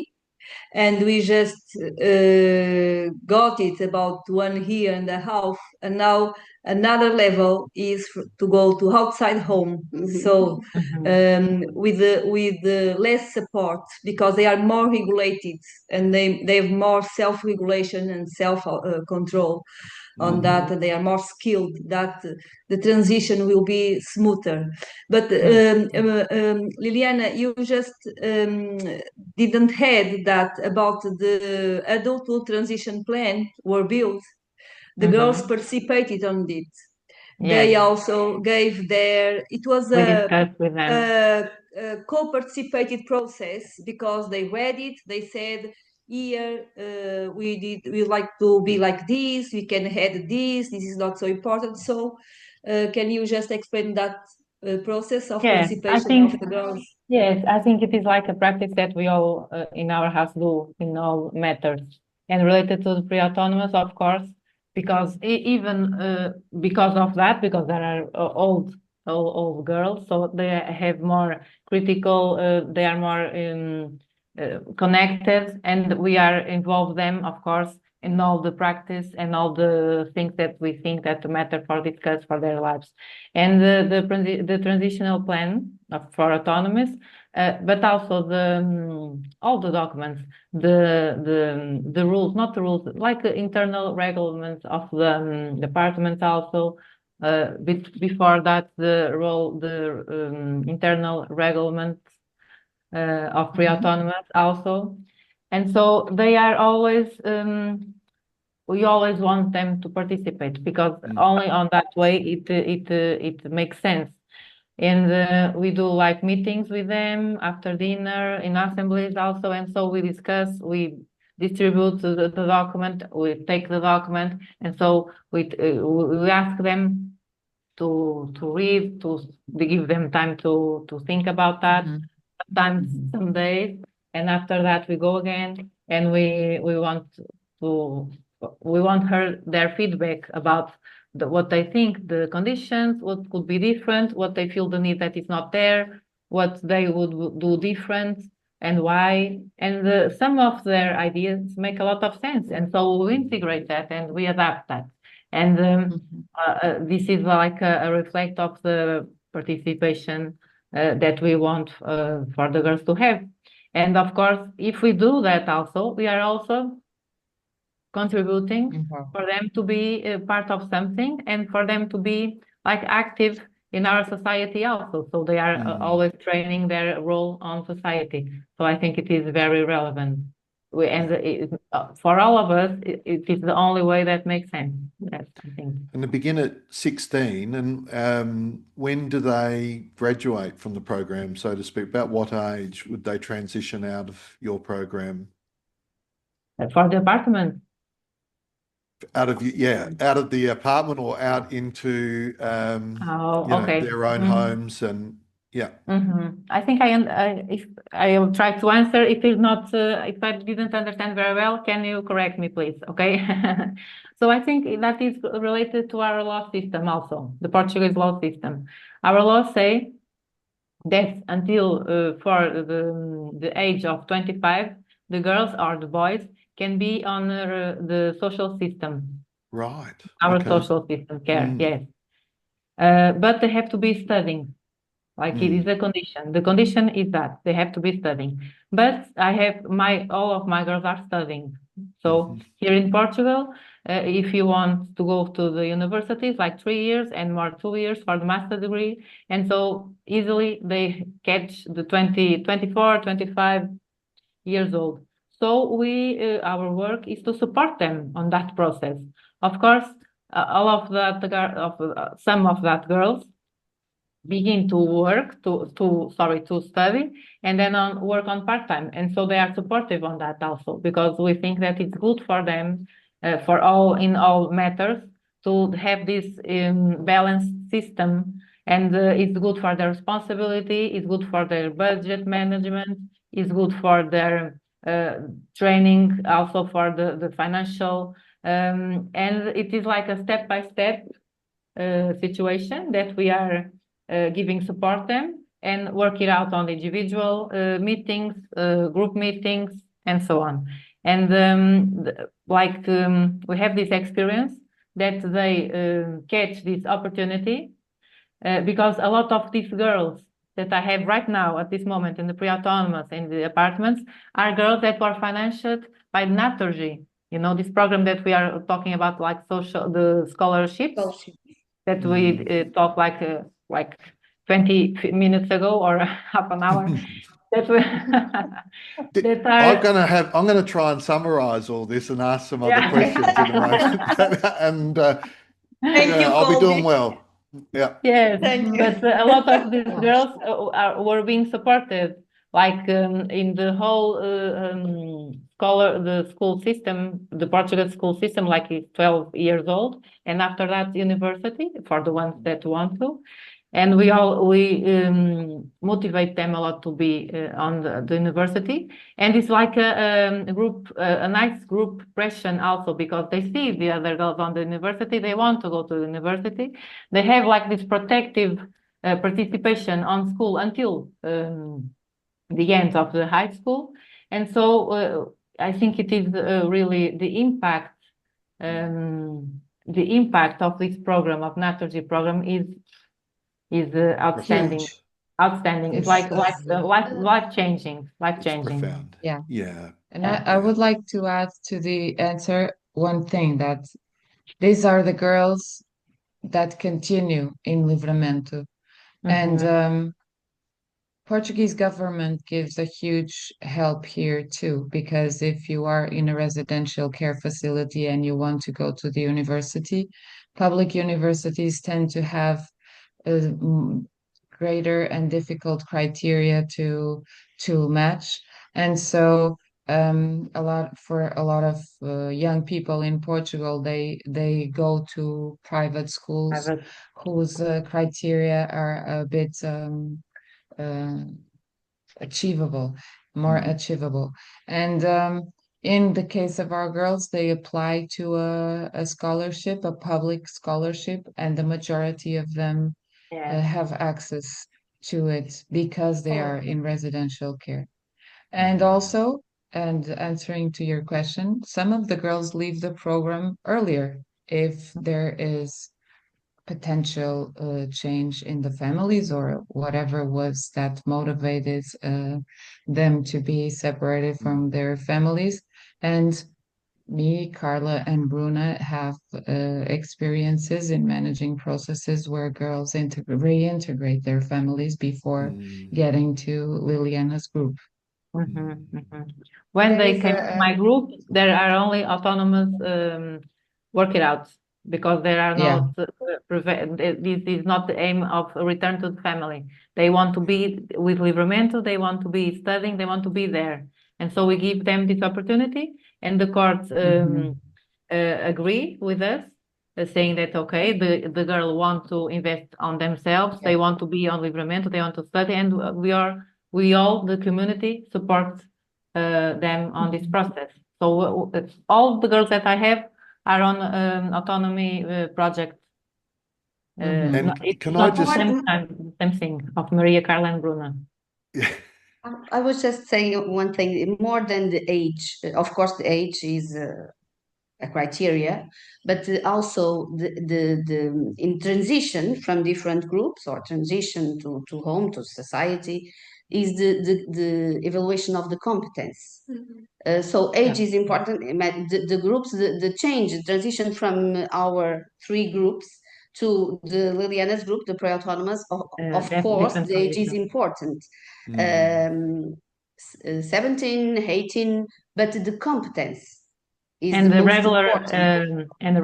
and we just got it about 1 year and a half, and now another level is to go to outside home. So with the less support, because they are more regulated and they have more self-regulation and self control on that, and they are more skilled, that the transition will be smoother. But Liliana, you just didn't had that about the adulthood transition plan were built. The girls participated on it. They also gave their, it was We discussed with them. a co-participated process, because they read it, they said, here we like to be like this, we can add this is not so important. So can you just explain that process of Yes, I participation of think the girls? yes, I think it is like a practice that we all in our house do in all matters, and related to the pre-autonomous, of course, because even because of that, because there are old girls, so they have more critical, they are more connected, and we are involve them, of course, in all the practice and all the things that we think that matter for discuss for their lives, and the transitional plan for autonomous. But also the all the documents, the rules, not the rules, like the internal regulations of the departments also. Before that, the internal regulations of pre-autonomous also, and so they are always. We always want them to participate because only on that way it makes sense. And we do like meetings with them after dinner in assemblies also, and so we discuss, we distribute the document, we take the document, and so we ask them to read, to give them time to think about that. Sometimes some days, and after that we go again, and we want their feedback about what they think, the conditions, what could be different, what they feel the need that is not there, what they would do different, and why. And some of their ideas make a lot of sense, and so we integrate that and we adapt that. And this is like a reflect of the participation that we want for the girls to have. And of course, if we do that also, we are also contributing for them to be a part of something and for them to be like active in our society also. So they are always training their role on society. So I think it is very relevant. For all of us, it is the only way that makes sense. Yes, I think. And they begin at 16, and when do they graduate from the program, so to speak? About what age would they transition out of your program? For the apartment. Out of the apartment or out into their own homes, and I think if I will try to answer. If it's not, if I didn't understand very well, can you correct me, please? Okay. So I think that is related to our law system also, the Portuguese law system. Our laws say that until for the age of 25, the girls or the boys can be on the social system, Right. our Okay. social system care, yes. But they have to be studying. Like it is a condition. The condition is that they have to be studying. But I have all of my girls are studying. So here in Portugal, if you want to go to the university, it's like 3 years and more 2 years for the master degree. And so easily they catch the 24, 25 years old. So our work is to support them on that process. Of course, all of that, some of that girls begin to work to study and then work on part-time, and so they are supportive on that also, because we think that it's good for them for all matters to have this balanced system, and it's good for their responsibility, it's good for their budget management, it's good for their training, also for the financial, and it is like a step-by-step situation that we are giving support them and work it out on individual meetings, group meetings, and so on. And we have this experience that they catch this opportunity because a lot of these girls that I have right now at this moment in the pre-autonomous in the apartments are girls that were financed by Naturgy. You know, this program that we are talking about, like the scholarships that we talked like 20 minutes ago or half an hour. I'm going to try and summarize all this and ask some other questions in a moment. And Thank you, I'll be doing Colby. well. Yeah. Yes, Thank you. but a lot of these girls were being supported, like in the whole the school system, the Portugal school system, like it's 12 years old, and after that university for the ones that want to. And we motivate them a lot to be on the university, and it's like a nice group pressure also, because they see the other girls on the university, they want to go to the university, they have like this protective participation on school until the end of the high school, and so I think it is really the impact of this program, of Naturgy program, is outstanding. Huge. Outstanding. It's like life changing. It's profound. Yeah. Yeah. And I would like to add to the answer one thing, that these are the girls that continue in Livramento. And Portuguese government gives a huge help here too, because if you are in a residential care facility and you want to go to the university, public universities tend to have greater and difficult criteria to match. And so a lot of young people in Portugal, they go to private schools whose criteria are a bit achievable, more achievable. And in the case of our girls, they apply to a scholarship, a public scholarship, and the majority of them have access to it because they are in residential care. And also, and answering to your question, some of the girls leave the program earlier if there is potential change in the families or whatever was that motivated them to be separated from their families. And me, Carla, and Bruna have experiences in managing processes where girls reintegrate their families before getting to Liliana's group. When they came to my group, there are only autonomous work it out, because there are not this is not the aim of return to the family. They want to be with Livramento, they want to be studying, they want to be there, and so we give them this opportunity, and the courts agree with us, saying that okay, the girl want to invest on themselves, they want to be on Livramento, they want to study, and we all, the community, support them on this process. So all the girls that I have are on autonomy project. And it's can not I just the same thing of Maria, Carla, and Bruna. I was just saying one thing, more than the age. Of course, the age is a criteria, but also the in transition from different groups or transition to home, to society, is the evaluation of the competence. So age is important. The groups, the change, the transition from our three groups to the Liliana's group, the pre-autonomous, of course, the age is important. 17, 18, but the competence is And the the most regular important. and the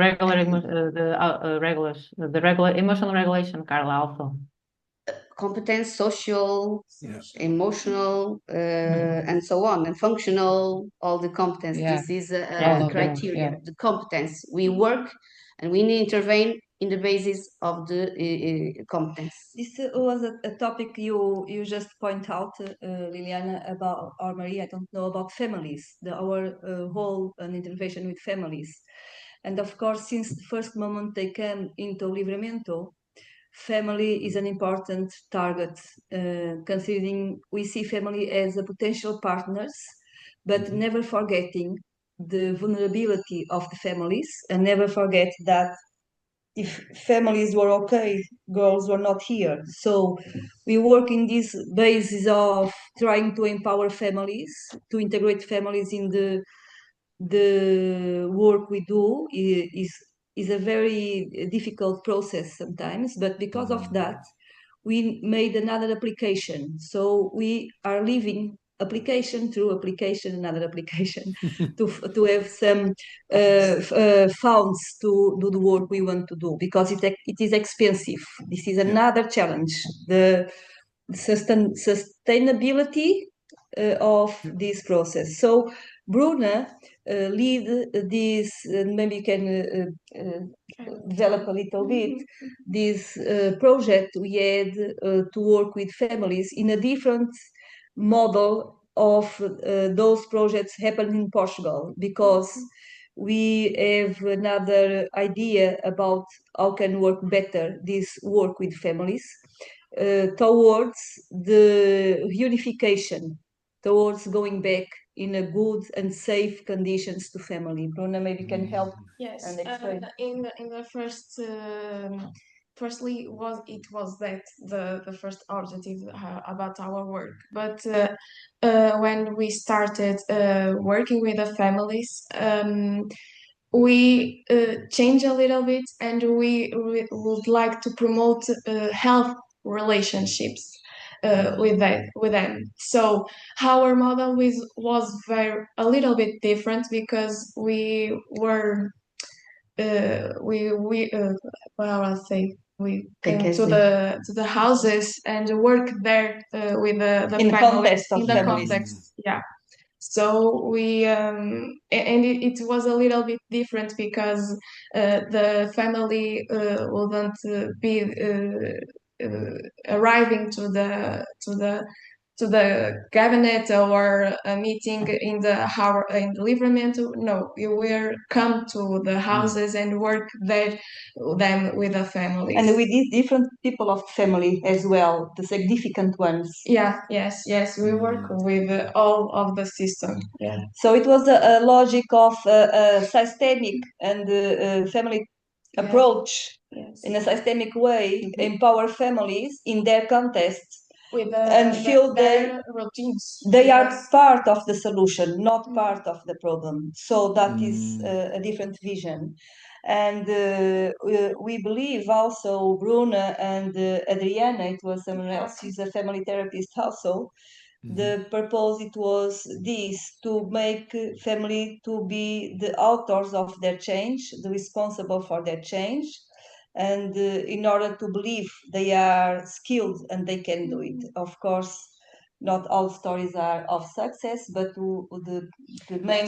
regular emotional regulation, Carla, also. Competence, social, Yeah. emotional, and so on, and functional, all the competence. Yeah. This is Yeah, a criteria, the competence. We work and we need to intervene in the basis of the competence. This was a topic you just point out, Liliana, about, or Maria, I don't know, about families, our whole intervention with families. And of course, since the first moment they came into Livramento, family is an important target, considering we see family as a potential partners, but never forgetting the vulnerability of the families, and never forget that if families were okay, girls were not here. So we work in this basis of trying to empower families, to integrate families in the work we do is a very difficult process sometimes, but because of that, we made another application. So we are living application through application, another application, to have some funds to do the work we want to do, because it is expensive. This is another challenge, the sustainability of this process. So Bruna lead this, maybe you can develop a little bit, this project we had to work with families in a different model of those projects happen in Portugal, because we have another idea about how can work better this work with families towards the reunification, towards going back in a good and safe conditions to family. Bruna maybe can help. Yes, and explain. in the first, firstly it was that the first objective about our work. But when we started working with the families, we changed a little bit, and we would like to promote health relationships with them. So our model was a little bit different, because we were well, I'll say we came to the houses and work there with the In the family, context of in the families. context, yeah. So we and it was a little bit different, because the family wouldn't be arriving to the cabinet or a meeting in the Livramento. No, we will come to the houses and work there them with the families. And with these different people of family as well, the significant ones. Yeah, yes, we work with all of the system. Yeah. So it was a logic of a systemic and family approach. Yes. In a systemic way, empower families in their context With and feel their routines. they are part of the solution, not part of the problem. So that is a different vision. And we believe also, Bruna and Adriana, it was someone else, she's a family therapist also. The purpose, it was this, to make family to be the authors of their change, the responsible for their change, and in order to believe they are skilled and they can do it. Of course, not all stories are of success, but the main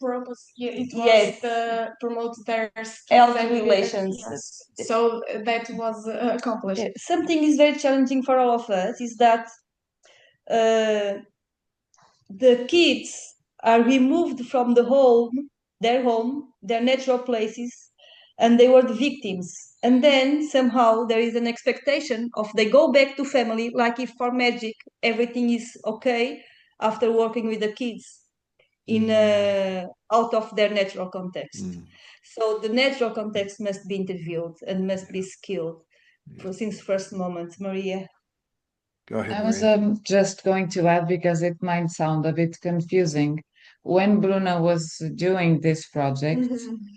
purpose, it was yes, to promote their health and relations. Yes. So that was accomplished. Something is very challenging for all of us is that the kids are removed from their home, their natural places, and they were the victims. And then somehow there is an expectation of they go back to family, like if for magic everything is okay after working with the kids in out of their natural context. So the natural context must be interviewed and must be skilled since first moment. Maria. Go ahead, I was Maria. just going to add because it might sound a bit confusing. When Bruna was doing this project,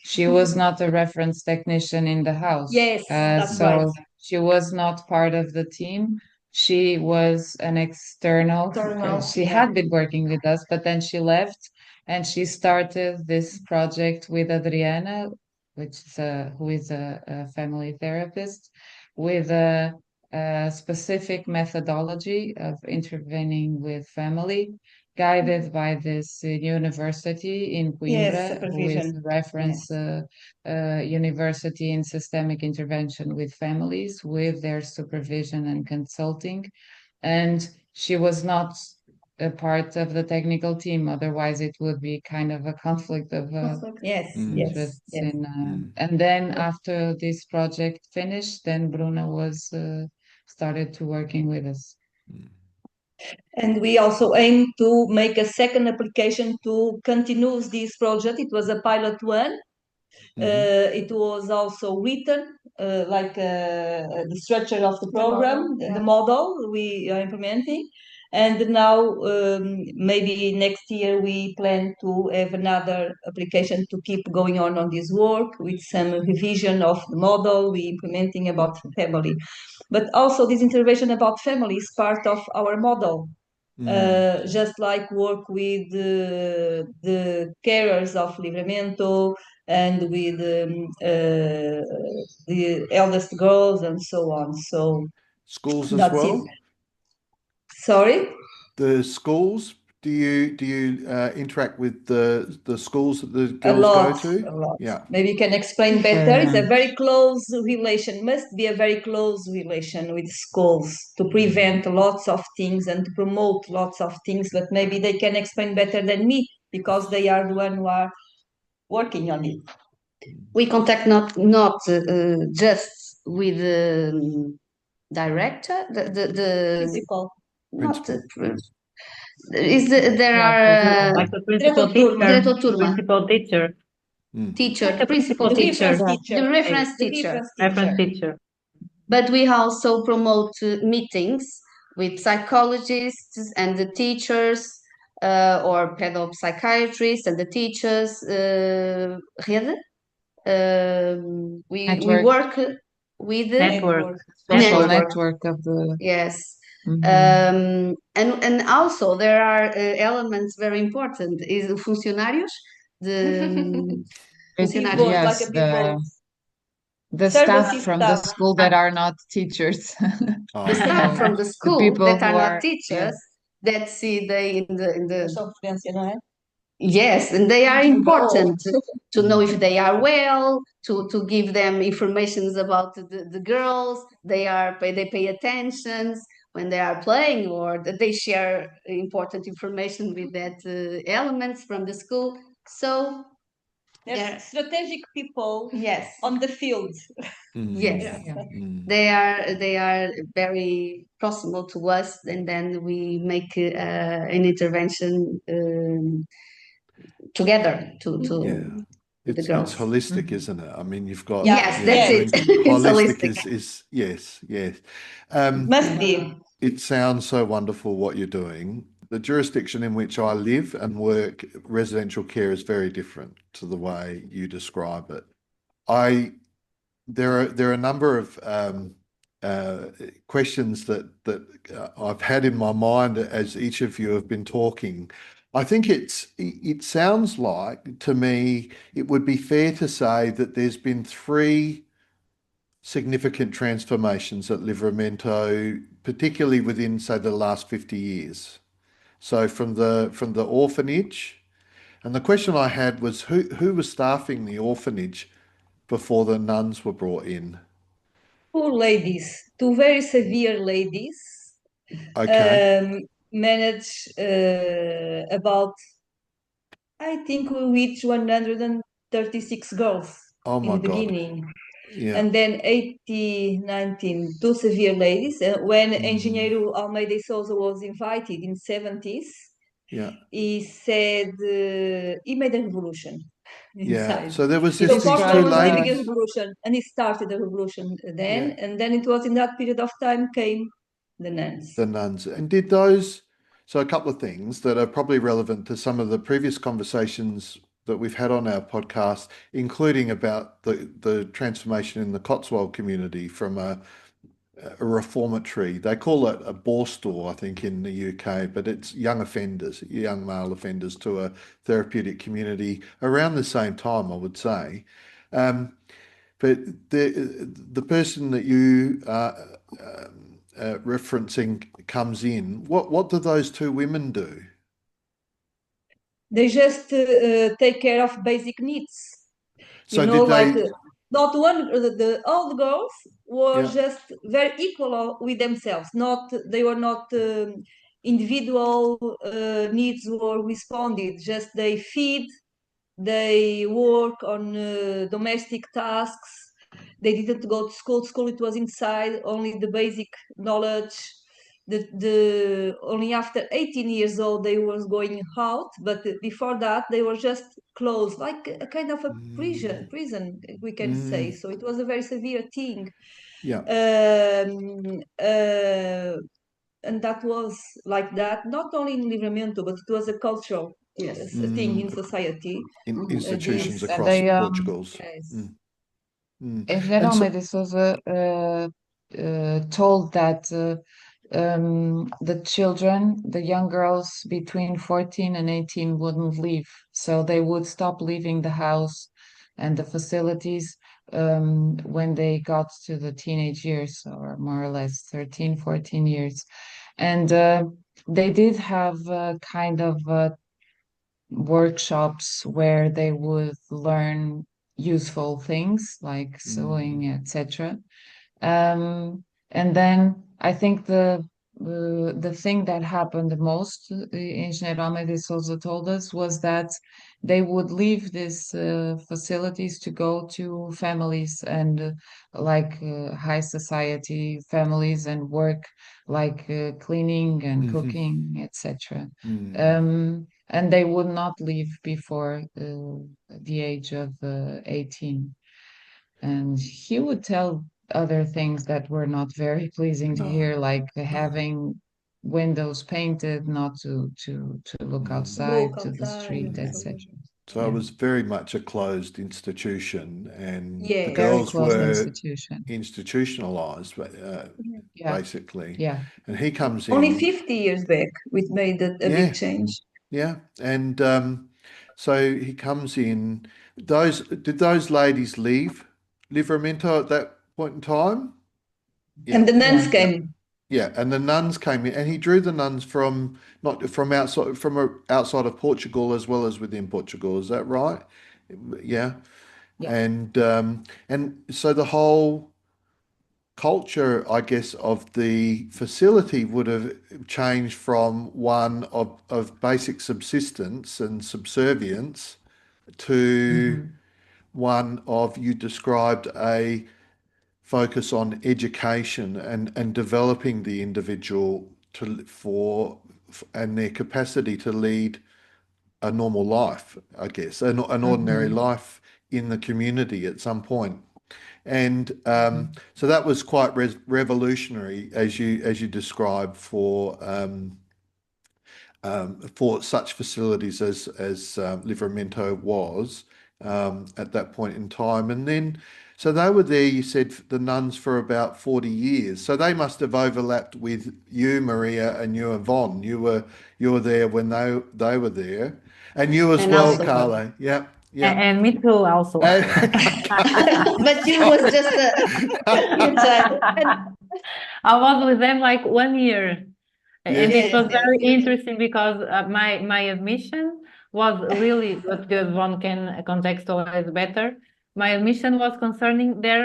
she was not a reference technician in the house. Yes, that's so right. she was not part of the team. She was an external. External, She yeah. had been working with us, but then she left and she started this project with Adriana, who is a family therapist, with a specific methodology of intervening with family, guided by this university in Yes, Coimbra, who is supervision. a reference university in systemic intervention with families, with their supervision and consulting. And she was not a part of the technical team, otherwise it would be kind of a conflict of Yes, interests yes. and then after this project finished, then Bruna was started to working with us. And we also aim to make a second application to continue this project. It was a pilot one. It was also written, like the structure of the program, the model we are implementing. And now, maybe next year, we plan to have another application to keep going on this work with some revision of the model we implementing about family. But also, this intervention about family is part of our model. Just like work with the carers of Livramento and with the eldest girls and so on. So schools as that's well. it. Sorry. The schools. Do you interact with the schools that the A girls go lot, to? a lot. Yeah. Maybe you can explain better. Very It's a much. very close relation, must be a very close relation with schools to prevent lots of things and to promote lots of things, but maybe they can explain better than me because they are the one who are working on it. We contact not just with the director, the Principal. not Principal. there are Like the principal Diretor teacher, turma. principal teacher, Teacher, like a principal The teacher, reference teacher. the reference The teacher. reference teacher. But we also promote meetings with psychologists and the teachers, or pedopsychiatrists and the teachers. Rede. We Network. work with the Network. Social Network. network of the Yes. Mhm. And also there are elements very important is funcionários, the funcionários. People, like Yes, people. the Service staff from the staff. school that are not teachers. The staff from the The school people that are who not are, teachers that see they in the São referência, não é? yes, and they are important to know if Mm. they are well, to give them informations about the girls. They pay attention when they are playing, or that they share important information with that elements from the school. So There's yeah. strategic people Yes, on the field. yes, Yeah. they are very proximal to us, and then we make an intervention together to Yeah. with the It's girls. holistic, isn't it? I mean, you've got Yeah. Yes, that's it. It's holistic holistic. is yes. Must be. It sounds so wonderful what you're doing. The jurisdiction in which I live and work, residential care, is very different to the way you describe it. There are a number of questions that I've had in my mind as each of you have been talking. I think it sounds like to me it would be fair to say that there's been three significant transformations at Livramento, particularly within, say, the last 50 years. So from the orphanage, and the question I had was who was staffing the orphanage before the nuns were brought in? Two very severe ladies, Okay. manage about, I think we reach 136 girls. Oh in my the God. beginning. Yeah. And then 19, two severe ladies. When Mm. Engenheiro Almeida e Souza was invited in 70s, Yeah. he said he made a revolution Yeah. inside. So there was He just So these Portugal two was living a ladies. revolution, and he started a revolution then. Yeah. And then it was in that period of time came the nuns. The nuns. And did those, so a couple of things that are probably relevant to some of the previous conversations that we've had on our podcast, including about the transformation in the Cotswold community from a reformatory. They call it a borstal, I think, in the UK, but it's young offenders, young male offenders, to a therapeutic community around the same time, I would say. Um, but the person that you are referencing comes in. What do those two women do? They just take care of basic needs. You So know, did like they? not one, all the girls were Yeah. just very equal with themselves. Not they were not individual needs were responded. Just they feed, they work on domestic tasks. They didn't go to school. School it was inside, only the basic knowledge. The only after 18 years old they was going out, but before that they were just closed, like a kind of a Mm, prison we can say. mm, So it was a very severe thing. yeah. Um, uh, and that was like that, not only in Livramento, but it was a cultural Yes. thing Mm, in society. in Yes, institutions This, and across they Portugal's. yes. Mm, mm. Engenheiro And so, Almeida Souza told that the children, the young girls between 14 and 18 wouldn't leave. So they would stop leaving the house and the facilities when they got to the teenage years, or more or less 13, 14 years. And they did have kind of workshops where they would learn useful things like mm, sewing, etc. And then I think the thing that happened the most, Engenheiro Almeida Souza told us, was that they would leave these facilities to go to families and high society families and work like cleaning and mhm, cooking, etc. mm. And they would not leave before the age of 18. And he would tell other things that were not very pleasing to No, hear, like no. having windows painted, not to look Mm, Look outside to the outside street, and so mm. on. etc. So it Yeah, was very much a closed institution, and the Yes. very girls closed were institution. institutionalized, Yeah, basically. yeah. And he comes Only in. 50 years back, we made a big Yeah, change. yeah. And so he comes in. Did those ladies leave Livramento at that point in time? Yeah, And the nuns Yeah. yeah, came. yeah. And the nuns came in, and he drew the nuns from not from outside outside of Portugal as well as within Portugal. Is that right? Yeah. Yeah. And so the whole culture, I guess, of the facility would have changed from one of basic subsistence and subservience to Hmm. one of, you described, a focus on education and developing the individual and their capacity to lead a normal life, I guess, an ordinary Hmm. life in the community at some point. And Hmm. so that was quite revolutionary, as you described, for such facilities as Livramento was at that point in time. And then, so they were there, you said, the nuns for about 40 years. So they must have overlapped with you, Maria, and you, Yvonne. You were there when they were there, and you as And well, also, Carla. Yep, yep. And me too, also. but you was just a child. I was with them like 1 year, and Yes. it Yes, was yes, very yes. interesting because my admission was really, but one can contextualize better. My admission was concerning their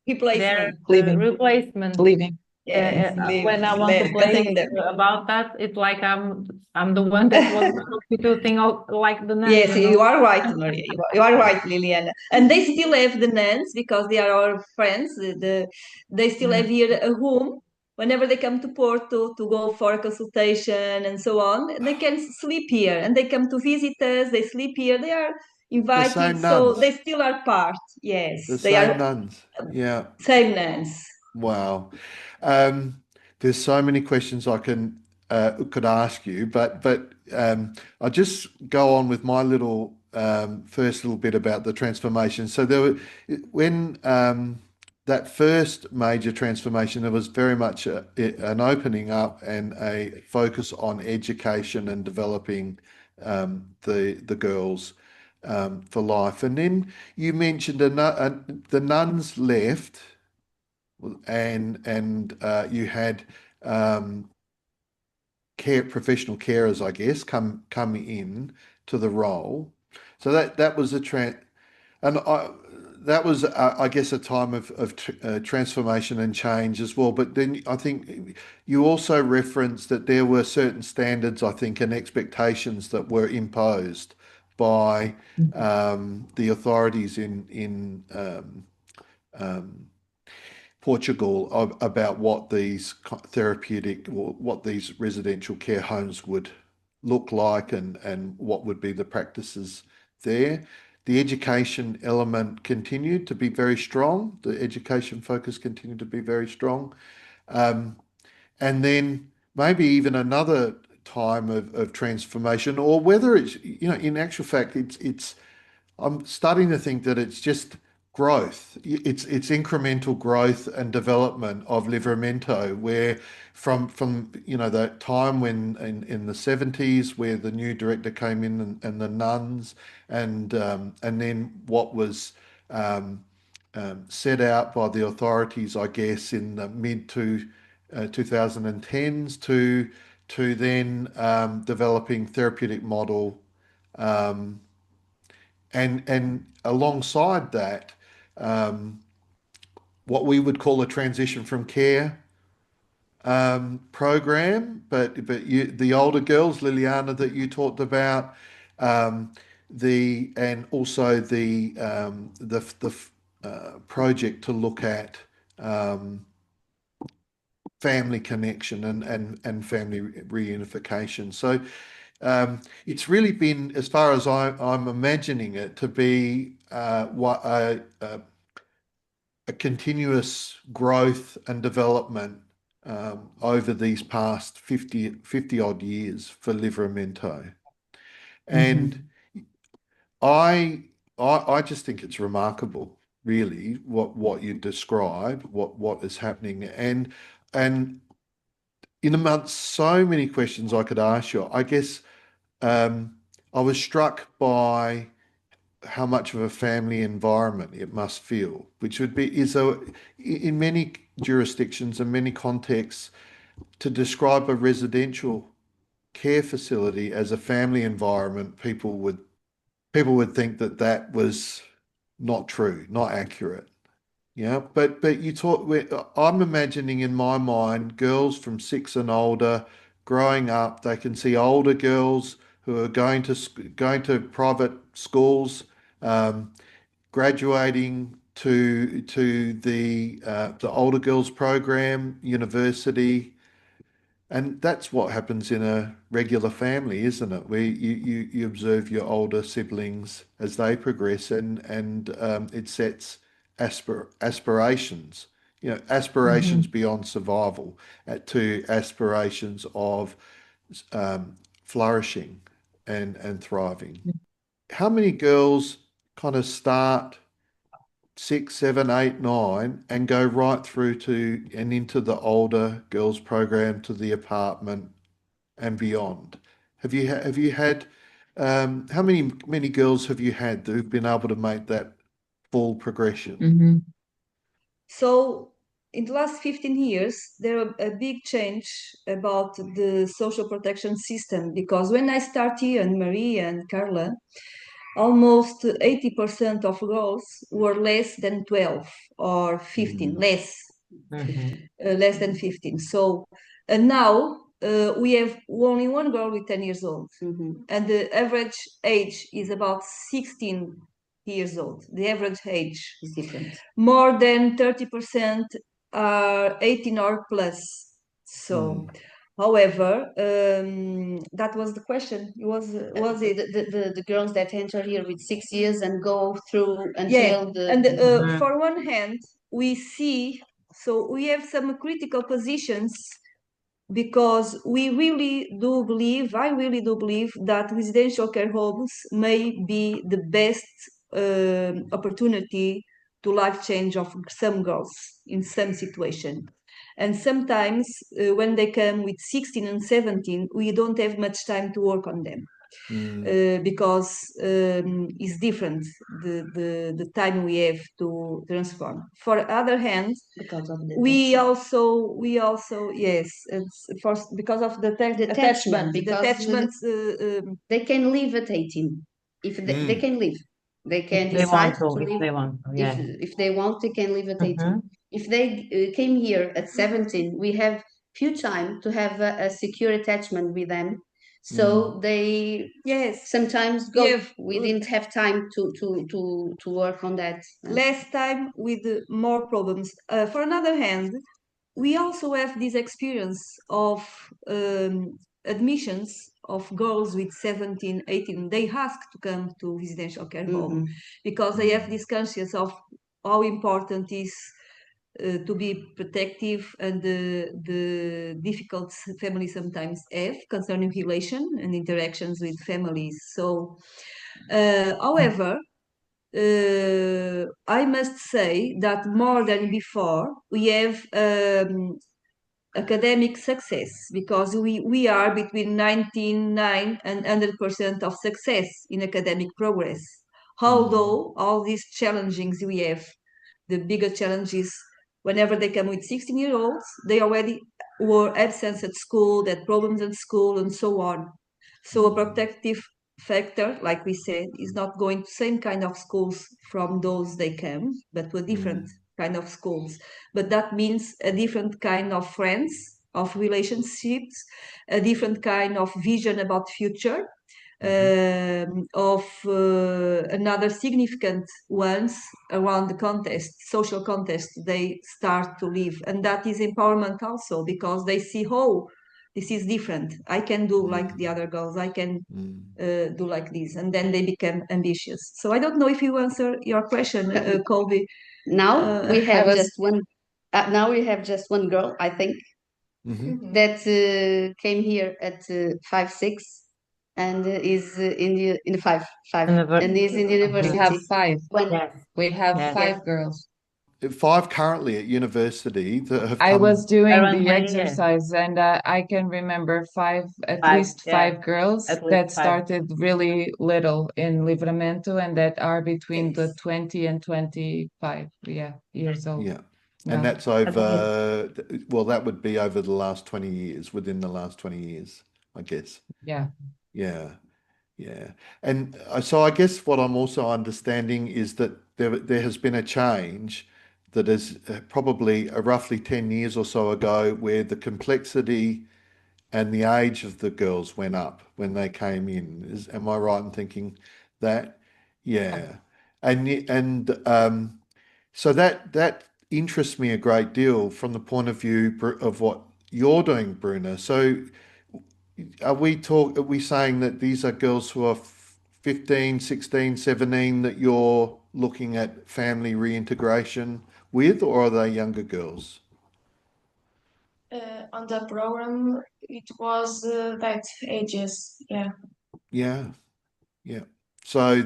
Replacement. Leaving, replacement. leaving. Yes, when I want to letting play them. about that, it's like I'm the one that was substituting like the nuns. Yes, you are right, Maria. You are right, Liliana. And they still have the nuns because they are our friends. They still have here a home. Whenever they come to Porto to go for a consultation and so on, they can sleep here and they come to visit us. They sleep here. They are The invited, same so nuns. they still are part. Yes, The they same are nuns. Yeah. same nuns. Wow. There's so many questions I could ask you, but I'll just go on with my little first little bit about the transformation. So there were when that first major transformation, there was very much an opening up and a focus on education and developing the girls for life. And then you mentioned the nuns left and you had professional carers, I guess, come in to the role. So that was and that was I guess a time of transformation and change as well. But then I think you also referenced that there were certain standards, I think, and expectations that were imposed by the authorities in Portugal about what these therapeutic or what these residential care homes would look like and what would be the practices there. The education element continued to be very strong. The education focus continued to be very strong. And then maybe even another time of transformation, or whether it's, in actual fact, I'm starting to think that it's just growth. It's incremental growth and development of Livramento, where from that time when in the 70s where the new director came in and the nuns and then what was set out by the authorities, I guess, in the mid to 2010s to then developing therapeutic model. And alongside that, what we would call a transition from care program, but the older girls, Liliana, that you talked about, and also the project to look at family connection and family reunification. So it's really been, as far as I'm imagining it, to be a continuous growth and development over these past 50 odd years for Livramento. And I just think it's remarkable, really, what you describe, what is happening. And in amongst so many questions I could ask you, I guess I was struck by how much of a family environment it must feel, which in many jurisdictions and many contexts, to describe a residential care facility as a family environment, people would think that was not true, not accurate. Yeah, but I'm imagining in my mind girls from 6 and older growing up. They can see older girls who are going to private schools, graduating to the older girls program, university, and that's what happens in a regular family, isn't it? Where you observe your older siblings as they progress, and it sets aspirations, aspirations beyond survival, to aspirations of flourishing and thriving. How many girls kind of start 6, 7, 8, 9 and go right through to and into the older girls program, to the apartment and beyond? Have you had how many girls have you had that have been able to make that full progression? So in the last 15 years, there are a big change about the social protection system, because when I started here, and Maria and Carla, almost 80% of girls were less than 12 or 15, less. less than 15. So, and now we have only one girl with 10 years old, and the average age is about 16 years old. The average age It's different. More than 30% are 18 or plus. So, however, that was the question. Was it the girls that enter here with 6 years and go through until and for one hand, we see, so we have some critical positions because we really do believe, I really do believe that residential care homes may be the best opportunity to life change of some girls in some situation. And sometimes when they come with 16 and 17, we don't have much time to work on them. Because it's different the time we have to transform. For other hand, because of the we also yes, it's because of the attachment. because The attachments they can leave at 18 if they can leave. They can They decide want to to, if leave. they want to, yeah. If they want, they can leave at 18. If they came here at 17, we have few time to have a secure attachment with them. So they sometimes go. We didn't have time to work on that. Less time with more problems. For another hand, we also have this experience of admissions of girls with 17, 18. They ask to come to residential care home because they have this conscience of how important is to be protective and the difficult families sometimes have concerning relation and interactions with families. So, however, I must say that more than before, we have academic success because we are between 99 and 100% of success in academic progress. Although all these challenges we have, the bigger challenges, whenever they come with 16-year-olds, they already were absent at school, they had problems at school, and so on. So a protective factor, like we said, is not going to same kind of schools from those they came, but to a different kind of schools. But that means a different kind of friends, of relationships, a different kind of vision about future, of another significant ones around the context, social context they start to live. And that is empowerment also because they see, oh, this is different. I can do like the other girls. I can do like this. And then they become ambitious. So I don't know if you answer your question, Colby. Now we have just one. Now we have just one girl, I think, that came here at 5, 6, and is in the 5, and is in the university. We have 5. Yes. We have Yes. 5 girls. 5 currently at university that have I come. was doing Around the 20 years. exercise, and I can remember at least 5 girls At least that 5. started really little in Livramento and that are between the 20 and 25 years old. Yeah. now. And that's over, well, that would be over the last 20 years, within the last 20 years, I guess. Yeah. Yeah. Yeah. And so I guess what I'm also understanding is that there has been a change that is probably roughly 10 years or so ago where the complexity and the age of the girls went up when they came in. Am I right in thinking that? Yeah. And so that interests me a great deal from the point of view of what you're doing, Bruna. So are we saying that these are girls who are 15, 16, 17 that you're looking at family reintegration with, or are they younger girls? On the program, it was that ages. Yeah. Yeah. Yeah. So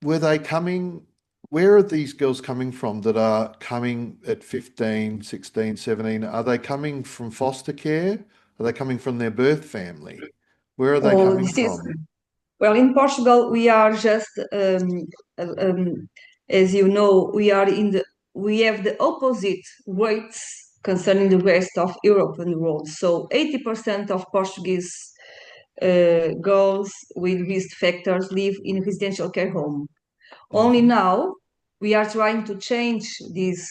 were they coming, where are these girls coming from that are coming at 15, 16, 17? Are they coming from foster care? Are they coming from their birth family? Where are they coming from? Well, in Portugal, we are just, as you know, we have the opposite weights concerning the rest of Europe and the world. So 80% of Portuguese girls with risk factors live in residential care home. Only now we are trying to change this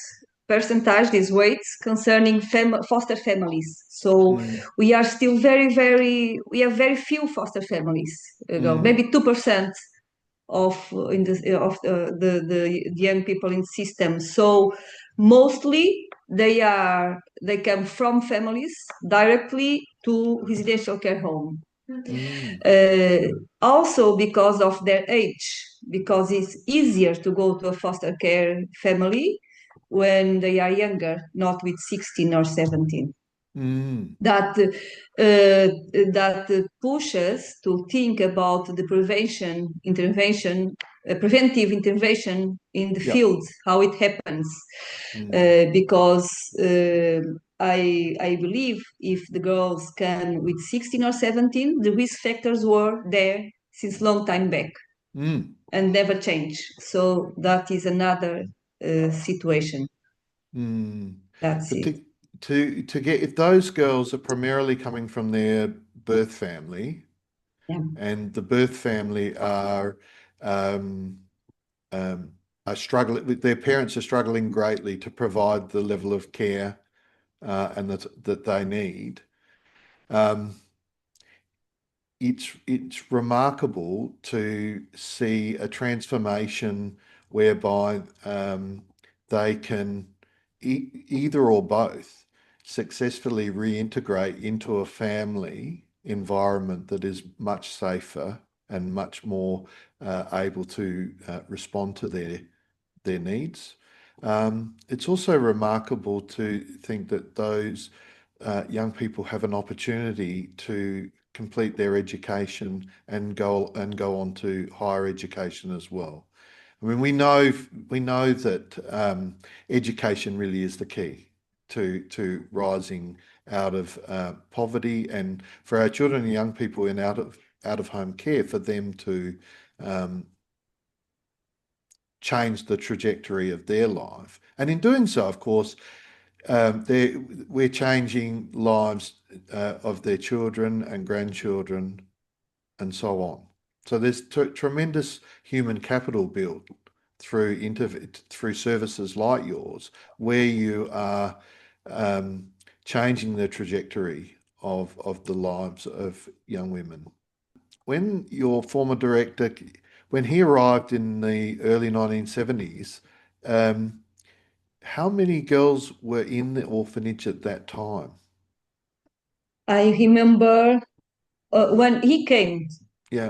percentage, these weights concerning foster families. So we are still we have very few foster families, maybe 2% of the young people in system. So mostly they come from families directly to residential care home. Also because of their age, because it's easier to go to a foster care family when they are younger, not with 16 or 17. That pushes to think about the preventive intervention in the field, how it happens, because I believe if the girls come with 16 or 17, the risk factors were there since long time back and never change. So that is another situation. That's it. To get, if those girls are primarily coming from their birth family, and the birth family are struggling, their parents are struggling greatly to provide the level of care and that they need. It's remarkable to see a transformation whereby they can either or both successfully reintegrate into a family environment that is much safer and much more able to respond to their needs. It's also remarkable to think that those young people have an opportunity to complete their education and go on to higher education as well. I mean, we know that education really is the key to rising out of poverty, and for our children and young people in out of home care, for them to change the trajectory of their life. And in doing so, of course, we're changing lives of their children and grandchildren and so on. So there's tremendous human capital built through services like yours, where you are changing the trajectory of the lives of young women. When your former director, when he arrived in the early 1970s, how many girls were in the orphanage at that time? I remember when he came,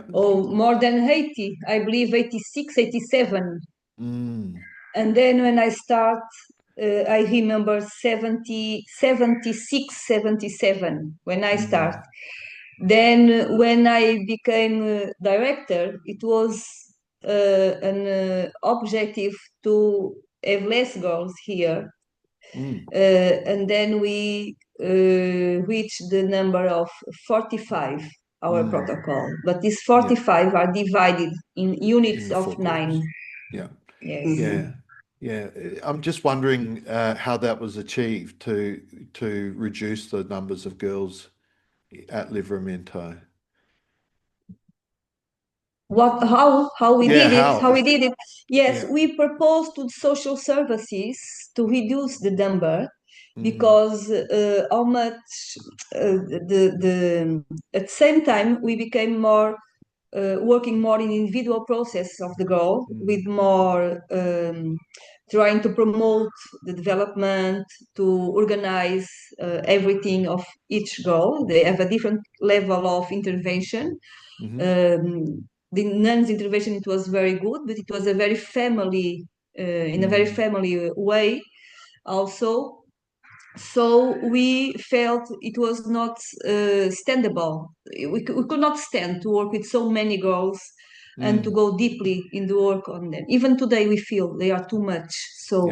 more than 80, I believe 86, 87. And then when I start, I remember 70, 76, 77 when I start. Then when I became director, it was an objective to have less girls here. And then we reached the number of 45, our protocol. But these 45 are divided in units of 9. Yeah. Yes. Yeah. I'm just wondering how that was achieved to reduce the numbers of girls at Livramento. How we did it? Yes, Yeah. we proposed to social services to reduce the number because how much at the same time we became more working more in individual process of the girl, with more trying to promote the development, to organize everything of each girl. They have a different level of intervention. The nuns intervention, it was very good, but it was a very family in a very family way also. So we felt it was not standable. We could not stand to work with so many girls and to go deeply in the work on them. Even today we feel they are too much. So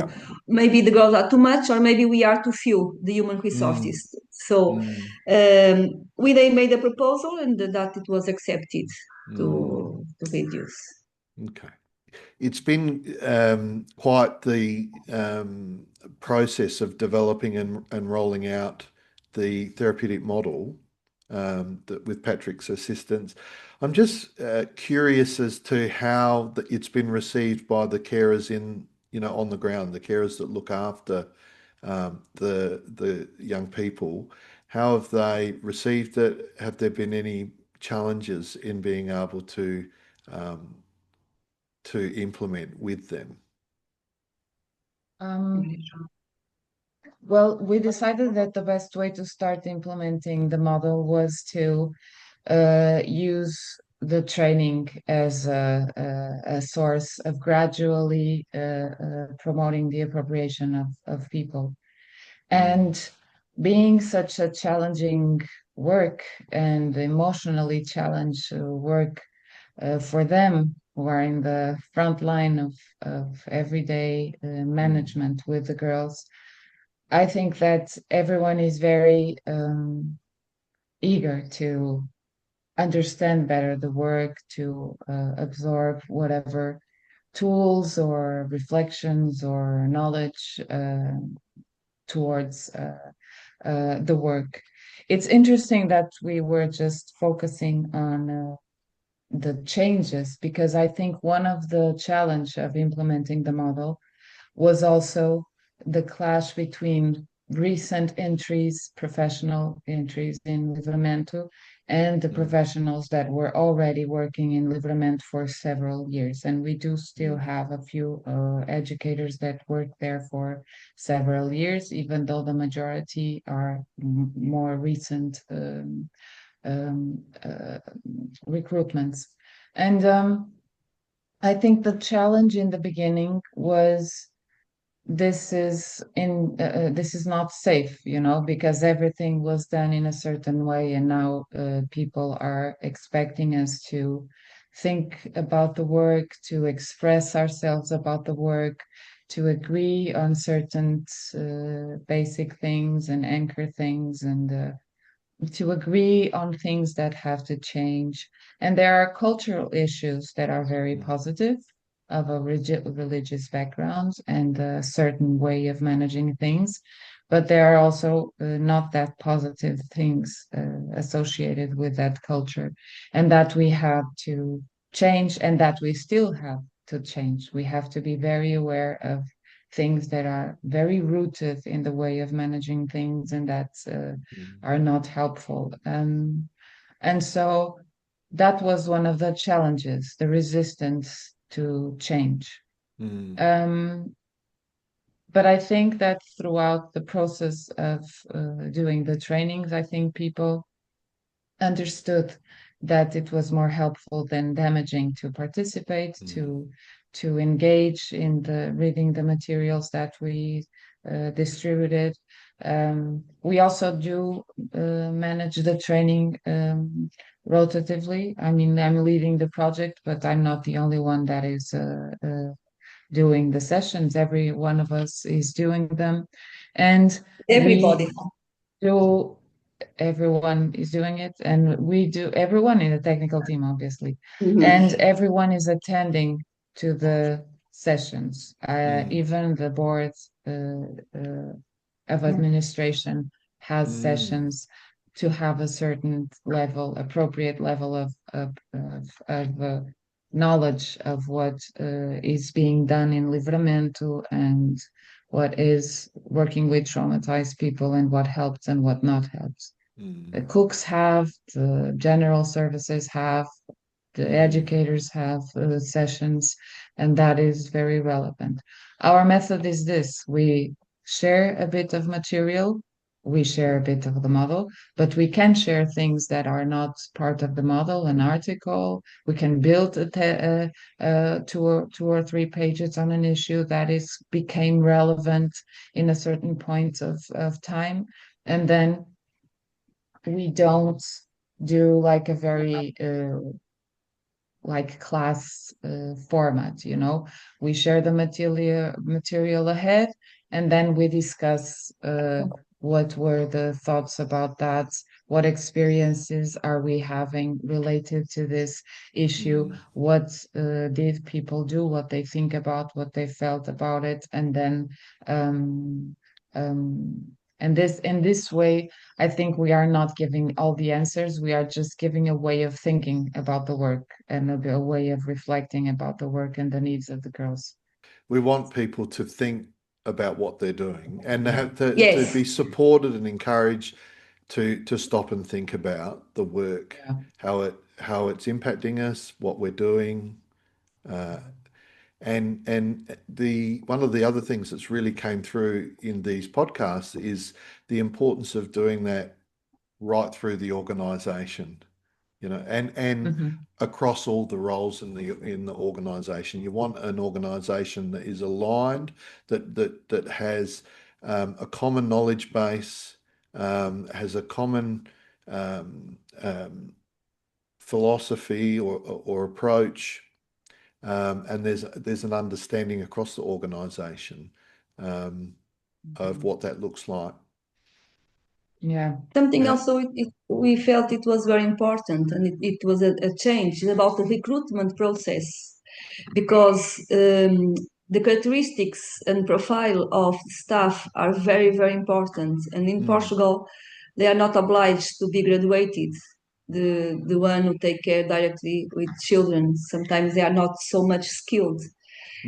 maybe the girls are too much, or maybe we are too few, the human resources. So they made a proposal, and that it was accepted to reduce. Okay. It's been quite the process of developing and rolling out the therapeutic model with Patrick's assistance. I'm just curious as to how it's been received by the carers on the ground, the carers that look after the young people, how have they received it? Have there been any challenges in being able um, to implement with them? Um, well, we decided that the best way to start implementing the model was to use the training as a source of gradually promoting the appropriation of people. And being such a challenging work and emotionally challenged work for them who are in the front line of everyday management with the girls, I think that everyone is very eager to understand better the work, to absorb whatever tools or reflections or knowledge towards the work. It's interesting that we were just focusing on the changes, because I think one of the challenge of implementing the model was also the clash between recent entries, professional entries in Livramento, and the professionals that were already working in Livramento for several years. And we do still have a few educators that work there for several years, even though the majority are more recent recruitments. And I think the challenge in the beginning was this is not safe, because everything was done in a certain way, and now people are expecting us to think about the work, to express ourselves about the work, to agree on certain basic things and anchor things, and to agree on things that have to change. And there are cultural issues that are very positive of a religious background and a certain way of managing things. But there are also not that positive things associated with that culture, and that we have to change, and that we still have to change. We have to be very aware of things that are very rooted in the way of managing things, and that are not helpful. And so that was one of the challenges, the resistance to change. Um, but I think that throughout the process of doing the trainings, I think people understood that it was more helpful than damaging to participate, to engage in the reading the materials that we distributed. We also do manage the training rotatively. I mean, I'm leading the project, but I'm not the only one that is doing the sessions. Every one of us is doing them, and Everybody. everyone is doing it, and we do, everyone in the technical team, obviously, and everyone is attending to the sessions. Even the board of administration has sessions to have a certain level, appropriate level of knowledge of what is being done in Livramento, and what is working with traumatized people, and what helps and what not helps. The cooks have, the general services have, the educators have sessions, and that is very relevant. Our method is this: we share a bit of material, we share a bit of the model, but we can share things that are not part of the model, an article. We can build two or three pages on an issue that became relevant in a certain point of time, and then we don't do like a very like class format. We share the material ahead, and then we discuss what were the thoughts about that, what experiences are we having related to this issue, what did people do, what they think about, what they felt about it, and then um, um, and in this way, I think we are not giving all the answers. We are just giving a way of thinking about the work, and a way of reflecting about the work and the needs of the girls. we want people to think about what they're doing and they have to Yes. be supported and encouraged to stop and think about the work, Yeah. how it's impacting us, what we're doing. And the one of the other things that's really came through in these podcasts is the importance of doing that right through the organization, and Hmm. across all the roles in the organization. You want an organization that is aligned, that has a common knowledge base, has a common um, philosophy or approach, and there's an understanding across the organization of what that looks like. Yeah. Something Yeah. also we felt it was very important, and it was a change about the recruitment process, because the characteristics and profile of staff are very, very important. And in Portugal, they are not obliged to be graduated. The one who take care directly with children, sometimes they are not so much skilled.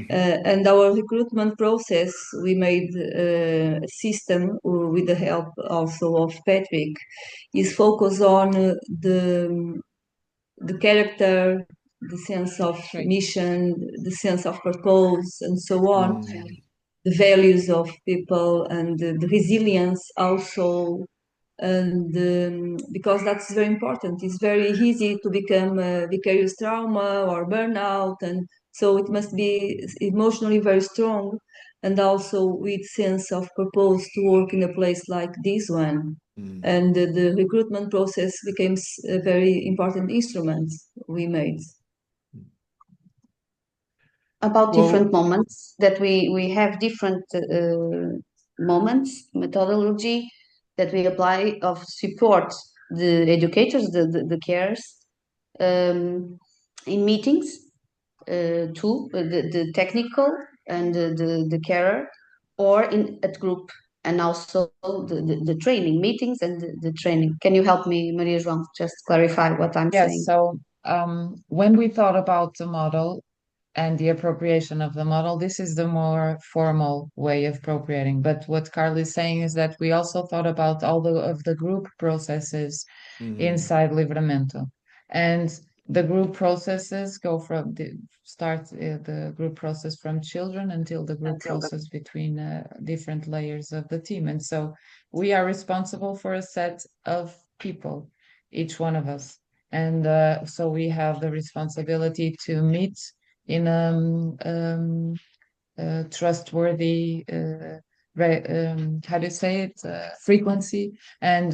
And our recruitment process, we made a system with the help also of Patrick, is focused on the character, the sense of Right. mission, the sense of purpose, and so on, Mm. the values of people, and the resilience also. And because that's very important, it's very easy to become vicarious trauma or burnout, and so it must be emotionally very strong, and also with sense of purpose to work in a place like this one. And the recruitment process became a very important instrument we made. About Well, different moments that we have different moments, methodology that we apply of support the educators, the carers, in meetings too, the technical and the carer, or in at group, and also the training meetings and the training. Can you help me, Maria João, just clarify what I'm Yes. saying? So when we thought about the model and the appropriation of the model, this is the more formal way of appropriating. But what Carla is saying is that we also thought about all of the group processes inside Livramento. And the group processes go from the group process from children until the group process between different layers of the team. And so we are responsible for a set of people, each one of us. And so we have the responsibility to meet in trustworthy how do you say it, frequency, and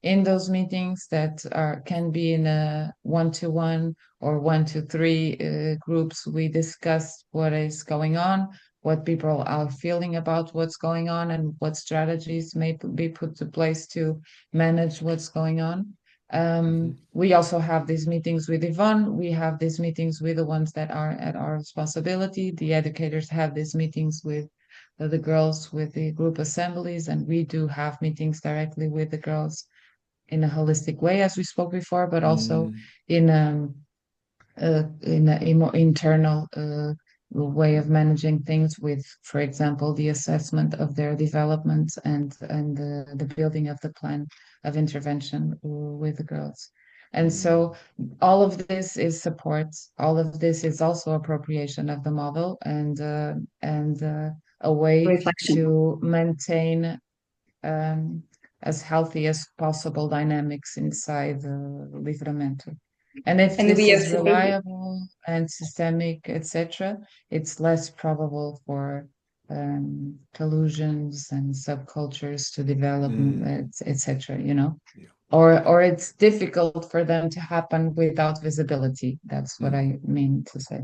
in those meetings that can be in a 1-to-1 or 1-to-3 groups, we discuss what is going on, what people are feeling about what's going on, and what strategies may be put to place to manage what's going on. We also have these meetings with Yvonne. We have these meetings with the ones that are at our responsibility. The educators have these meetings with the girls with the group assemblies, and we do have meetings directly with the girls in a holistic way, as we spoke before, but also in a more internal way of managing things with, for example, the assessment of their development and the building of the plan of intervention with the girls. And so all of this is support. All of this is also appropriation of the model and a way Reflection. to maintain as healthy as possible dynamics inside Livramento. And if And this we have is reliable and systemic, etc., it's less probable for collusions and subcultures to develop, etc., Yeah. or it's difficult for them to happen without visibility. That's what I mean to say.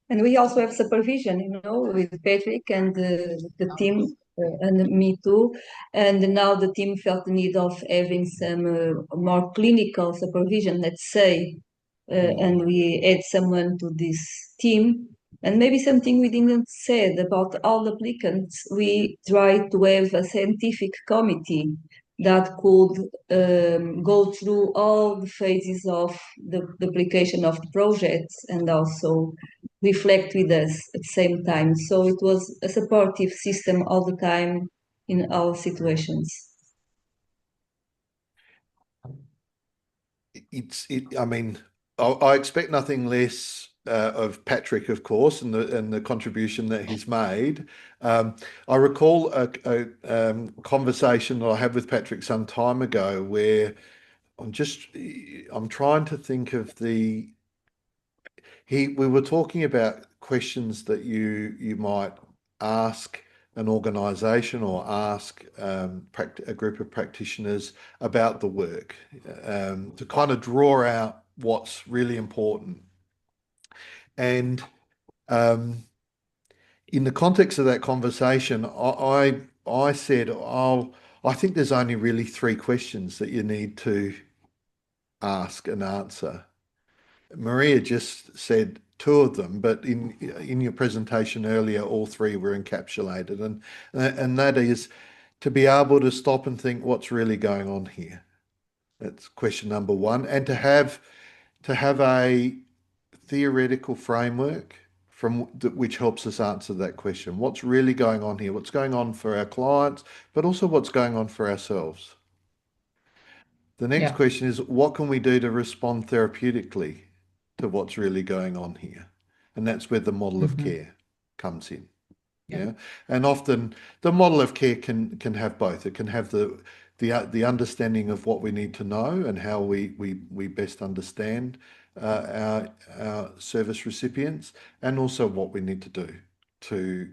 And we also have supervision, with Patrick and the team, and me too. And now the team felt the need of having some more clinical supervision, let's say. And we add someone to this team. And maybe something we didn't say about all applicants, we try to have a scientific committee that could go through all the phases of the application of the project, and also reflect with us at the same time. So it was a supportive system all the time in all situations. I mean, I expect nothing less of Patrick, of course, and the contribution that he's made. I recall a conversation that I had with Patrick some time ago where I'm trying to think of we were talking about questions that you might ask an organization or ask a group of practitioners about the work, to kind of draw out what's really important. And in the context of that conversation, I said, I think there's only really three questions that you need to ask and answer. Maria just said two of them, but in your presentation earlier, all three were encapsulated, and that is to be able to stop and think what's really going on here. That's question number one, and to have a theoretical framework which helps us answer that question. What's really going on here? What's going on for our clients, but also what's going on for ourselves? The next Yeah. question is, what can we do to respond therapeutically to what's really going on here? And that's where the model of care comes in. Yeah. And often the model of care can have both. It can have the understanding of what we need to know and how we best understand our service recipients, and also what we need to do to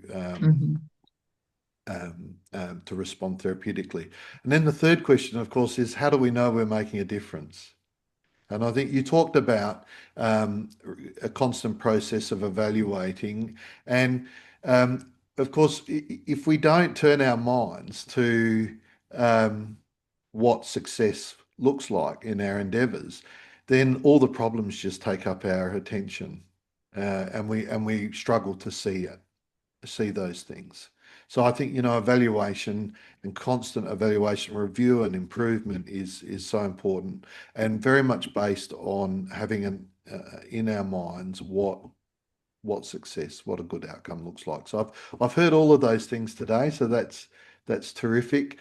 respond therapeutically. And then the third question, of course, is how do we know we're making a difference? And I think you talked about a constant process of evaluating. And of course, if we don't turn our minds to what success looks like in our endeavors, then all the problems just take up our attention, and we struggle to see those things. So I think, evaluation and constant evaluation, review and improvement is so important, and very much based on having in our minds what success, what a good outcome looks like. So I've heard all of those things today, so that's terrific.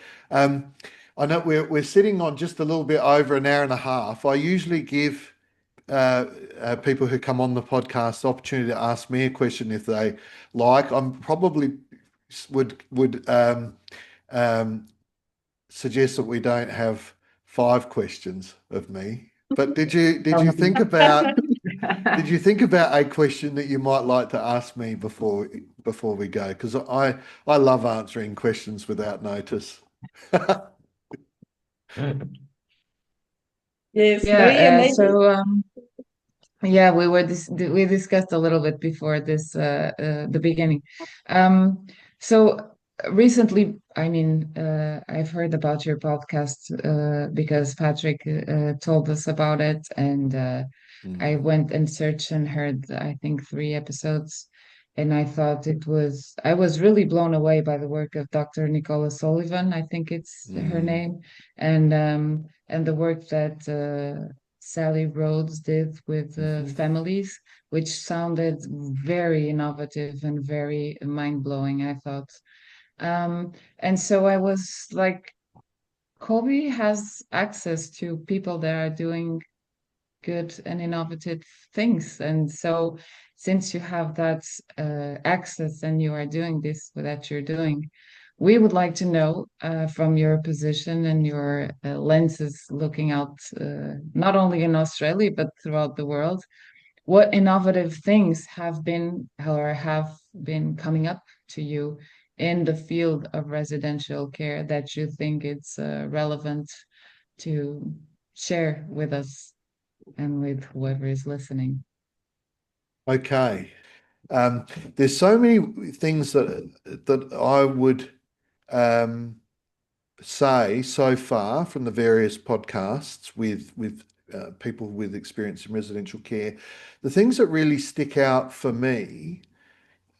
I know we're sitting on just a little bit over an hour and a half. I usually give people who come on the podcast the opportunity to ask me a question if they like. I'm probably would suggest that we don't have 5 questions of me. But did you think about a question that you might like to ask me before we go? Because I love answering questions without notice. Yes, Maria, Yeah, maybe. yeah, we discussed a little bit before this the beginning. So recently, I mean, I've heard about your podcast because Patrick told us about it, and I went and searched and heard, I think, 3 episodes, and I was really blown away by the work of Dr. Nicola Sullivan, I think it's her name, and the work that Sally Rhodes did with families, which sounded very innovative and very mind-blowing, I thought. And so I was like, Colby has access to people that are doing good and innovative things. And so since you have that access and you are doing this that you're doing, we would like to know from your position and your lenses looking out not only in Australia but throughout the world, what innovative things have been coming up to you in the field of residential care that you think it's relevant to share with us and with whoever is listening. Okay. There's so many things that I would say so far from the various podcasts with people with experience in residential care. The things that really stick out for me,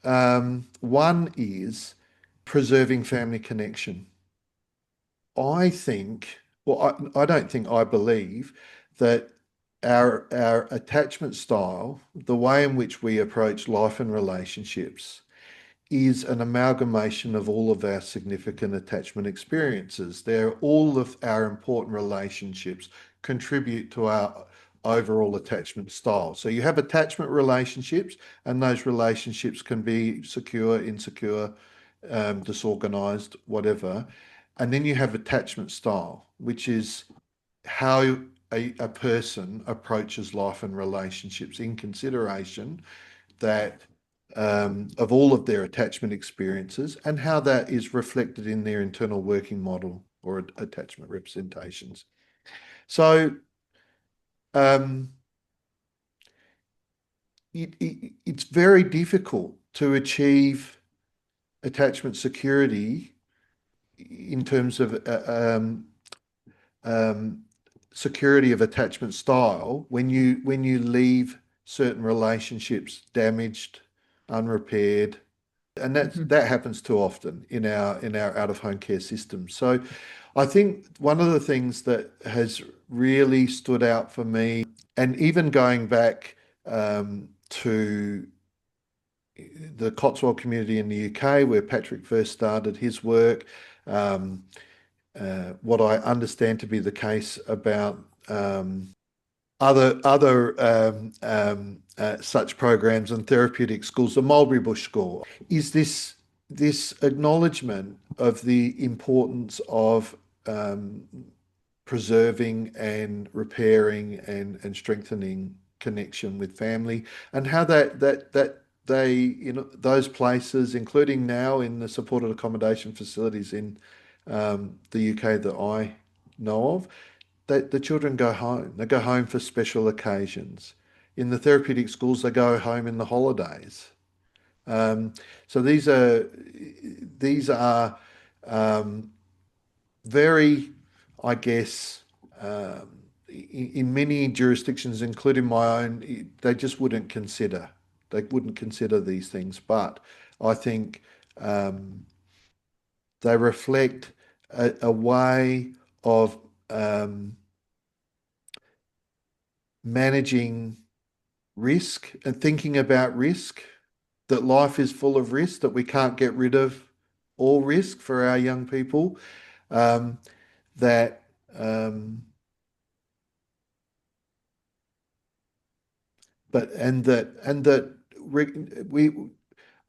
one is preserving family connection. I think, well, I don't think, I believe that our attachment style, the way in which we approach life and relationships, is an amalgamation of all of our significant attachment experiences. All of our important relationships contribute to our overall attachment style. So you have attachment relationships, and those relationships can be secure, insecure, disorganized, whatever. And then you have attachment style, which is how a person approaches life and relationships in consideration that of all of their attachment experiences and how that is reflected in their internal working model or attachment representations. So it's very difficult to achieve attachment security in terms of security of attachment style when you leave certain relationships damaged, unrepaired, and that happens too often in our out-of-home care system. So I think one of the things that has really stood out for me, and even going back to the Cotswold community in the UK, where Patrick first started his work, what I understand to be the case about other such programs and therapeutic schools, the Mulberry Bush School, is this acknowledgement of the importance of preserving and repairing and strengthening connection with family, and how that they, you know, those places, including now in the supported accommodation facilities in the UK that I know of, that the children go home. They go home for special occasions. In the therapeutic schools, they go home in the holidays. So these are very, I guess, in many jurisdictions, including my own, they just wouldn't consider. They wouldn't consider these things. But I think they reflect a way of managing risk and thinking about risk, that life is full of risk, that we can't get rid of all risk for our young people, that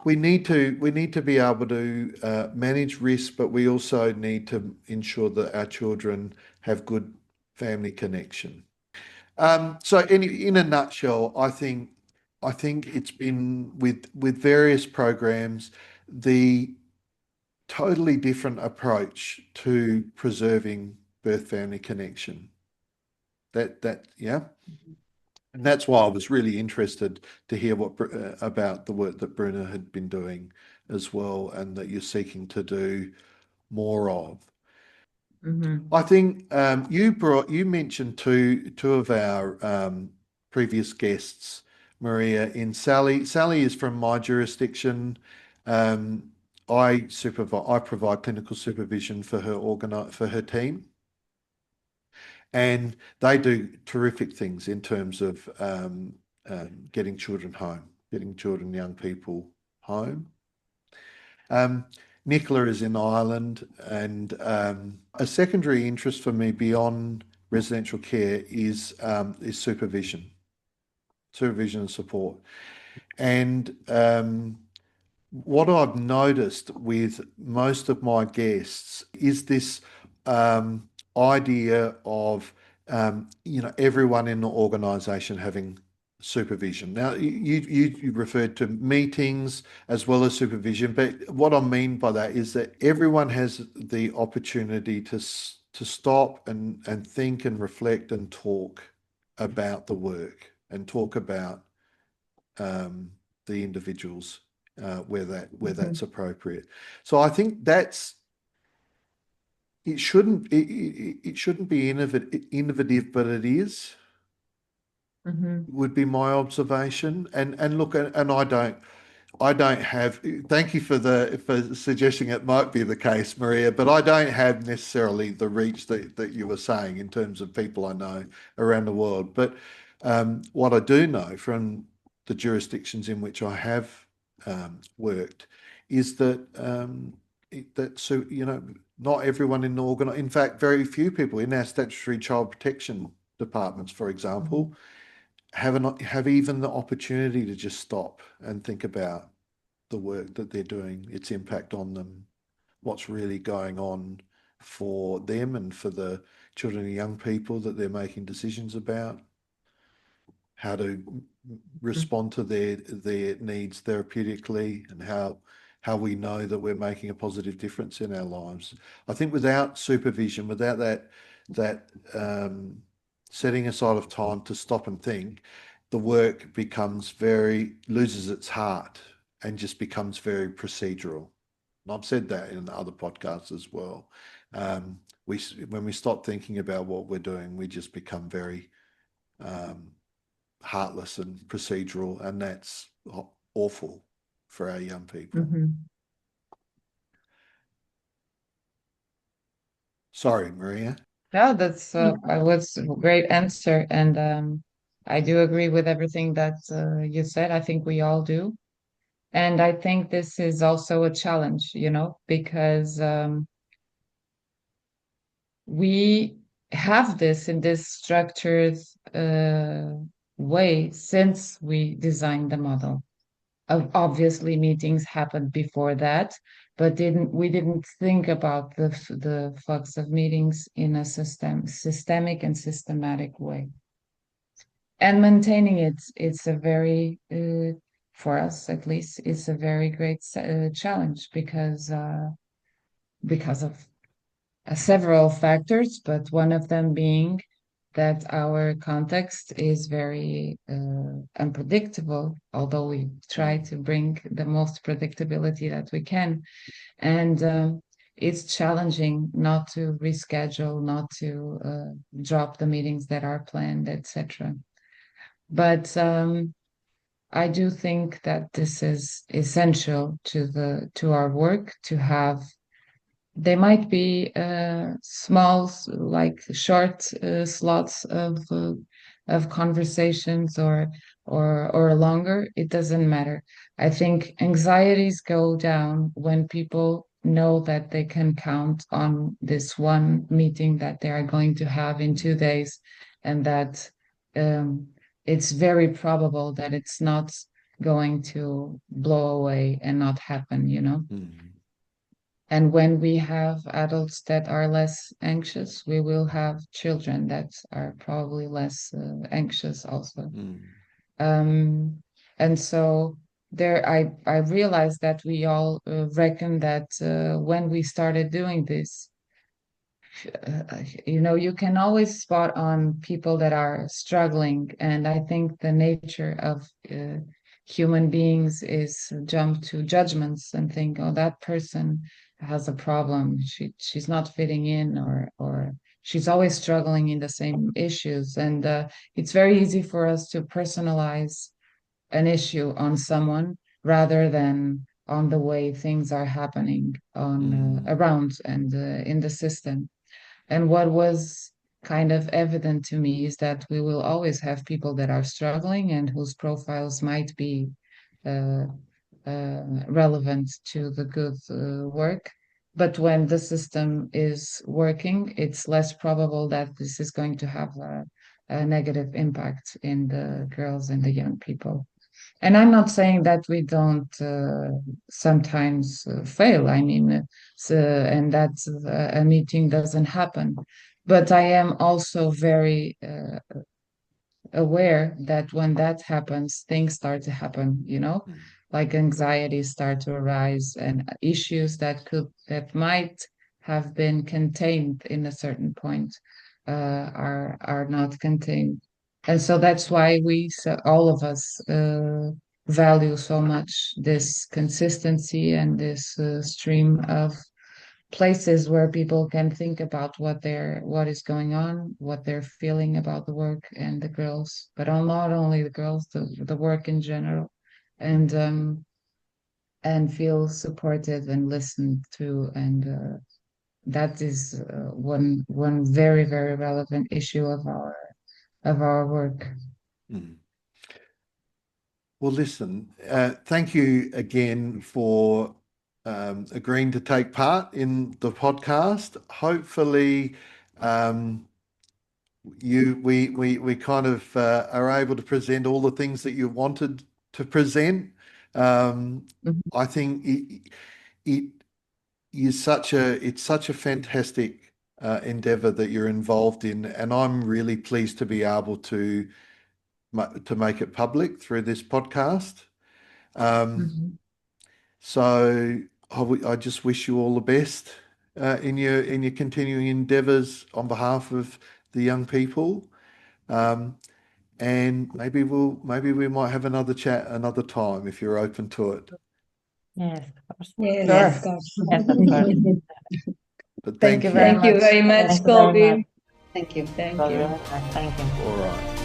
we need to be able to manage risk, but we also need to ensure that our children have good family connection. So in a nutshell, I think it's been with various programs, the totally different approach to preserving birth family connection. Yeah. And that's why I was really interested to hear about the work that Bruna had been doing as well, and that you're seeking to do more of. I think you mentioned two of our previous guests, Maria, in Sally. Sally is from my jurisdiction. I provide clinical supervision for her team, and they do terrific things in terms of getting children home, getting children, young people home. Nicola is in Ireland, and a secondary interest for me beyond residential care is supervision and support. And what I've noticed with most of my guests is this idea of everyone in the organisation having supervision. Now, you referred to meetings as well as supervision, but what I mean by that is that everyone has the opportunity to stop and think and reflect and talk about the work and talk about the individuals where that's appropriate. So I think it shouldn't be innovative, but it is. Would be my observation. And look, and I don't have, thank you for suggesting it might be the case, Maria, but I don't have necessarily the reach that you were saying in terms of people I know around the world. But what I do know from the jurisdictions in which I have worked is that so not everyone in in fact, very few people in our statutory child protection departments, for example, have even the opportunity to just stop and think about the work that they're doing, its impact on them, what's really going on for them and for the children and young people that they're making decisions about, how to respond to their needs therapeutically, and how we know that we're making a positive difference in our lives. I think without supervision, without that setting aside of time to stop and think, the work loses its heart and just becomes very procedural. And I've said that in other podcasts as well. When we stop thinking about what we're doing, we just become very heartless and procedural, and that's awful for our young people. Sorry, Maria. No, that's was a great answer, and I do agree with everything that you said. I think we all do. And I think this is also a challenge, because we have this in this structured way since we designed the model. Obviously, meetings happened before that, but we didn't think about the flux of meetings in a systemic and systematic way. And maintaining it's a very for us at least, it's a very great challenge because of several factors, but one of them being that our context is very unpredictable, although we try to bring the most predictability that we can. And it's challenging not to reschedule, not to drop the meetings that are planned, etc. But I do think that this is essential to our work to have. They might be small, like short slots of conversations or longer. It doesn't matter. I think anxieties go down when people know that they can count on this one meeting that they are going to have in 2 days, and that it's very probable that it's not going to blow away and not happen, And when we have adults that are less anxious, we will have children that are probably less anxious also. And so I realized that we all reckon that when we started doing this, you can always spot on people that are struggling. And I think the nature of human beings is jump to judgments and think, oh, that person has a problem. She's not fitting in, or she's always struggling in the same issues. And it's very easy for us to personalize an issue on someone rather than on the way things are happening around and in the system. And what was kind of evident to me is that we will always have people that are struggling and whose profiles might be uh, relevant to the good work. But when the system is working, it's less probable that this is going to have a negative impact in the girls and the young people. And I'm not saying that we don't sometimes fail. I mean, and that a meeting doesn't happen. But I am also very aware that when that happens, things start to happen, like anxieties start to arise and issues that might have been contained in a certain point are not contained. And so that's why all of us value so much this consistency and this stream of places where people can think about what is going on, what they're feeling about the work and the girls, but not only the girls, the work in general. And and feel supported and listened to. And that is one very, very relevant issue of our work. Mm. Well, listen, thank you again for agreeing to take part in the podcast. Hopefully, we kind of are able to present all the things that you wanted to present. I think it's such a fantastic endeavor that you're involved in, and I'm really pleased to be able to make it public through this podcast. So I just wish you all the best in your continuing endeavors on behalf of the young people. And maybe we might have another chat another time if you're open to it. Yes, of course. Yes, of course. Yes, of course. But Thank you very Thank you much. very much, Thank you very Colby. much. Thank you. Thank It was you. really nice. Thank you. All right.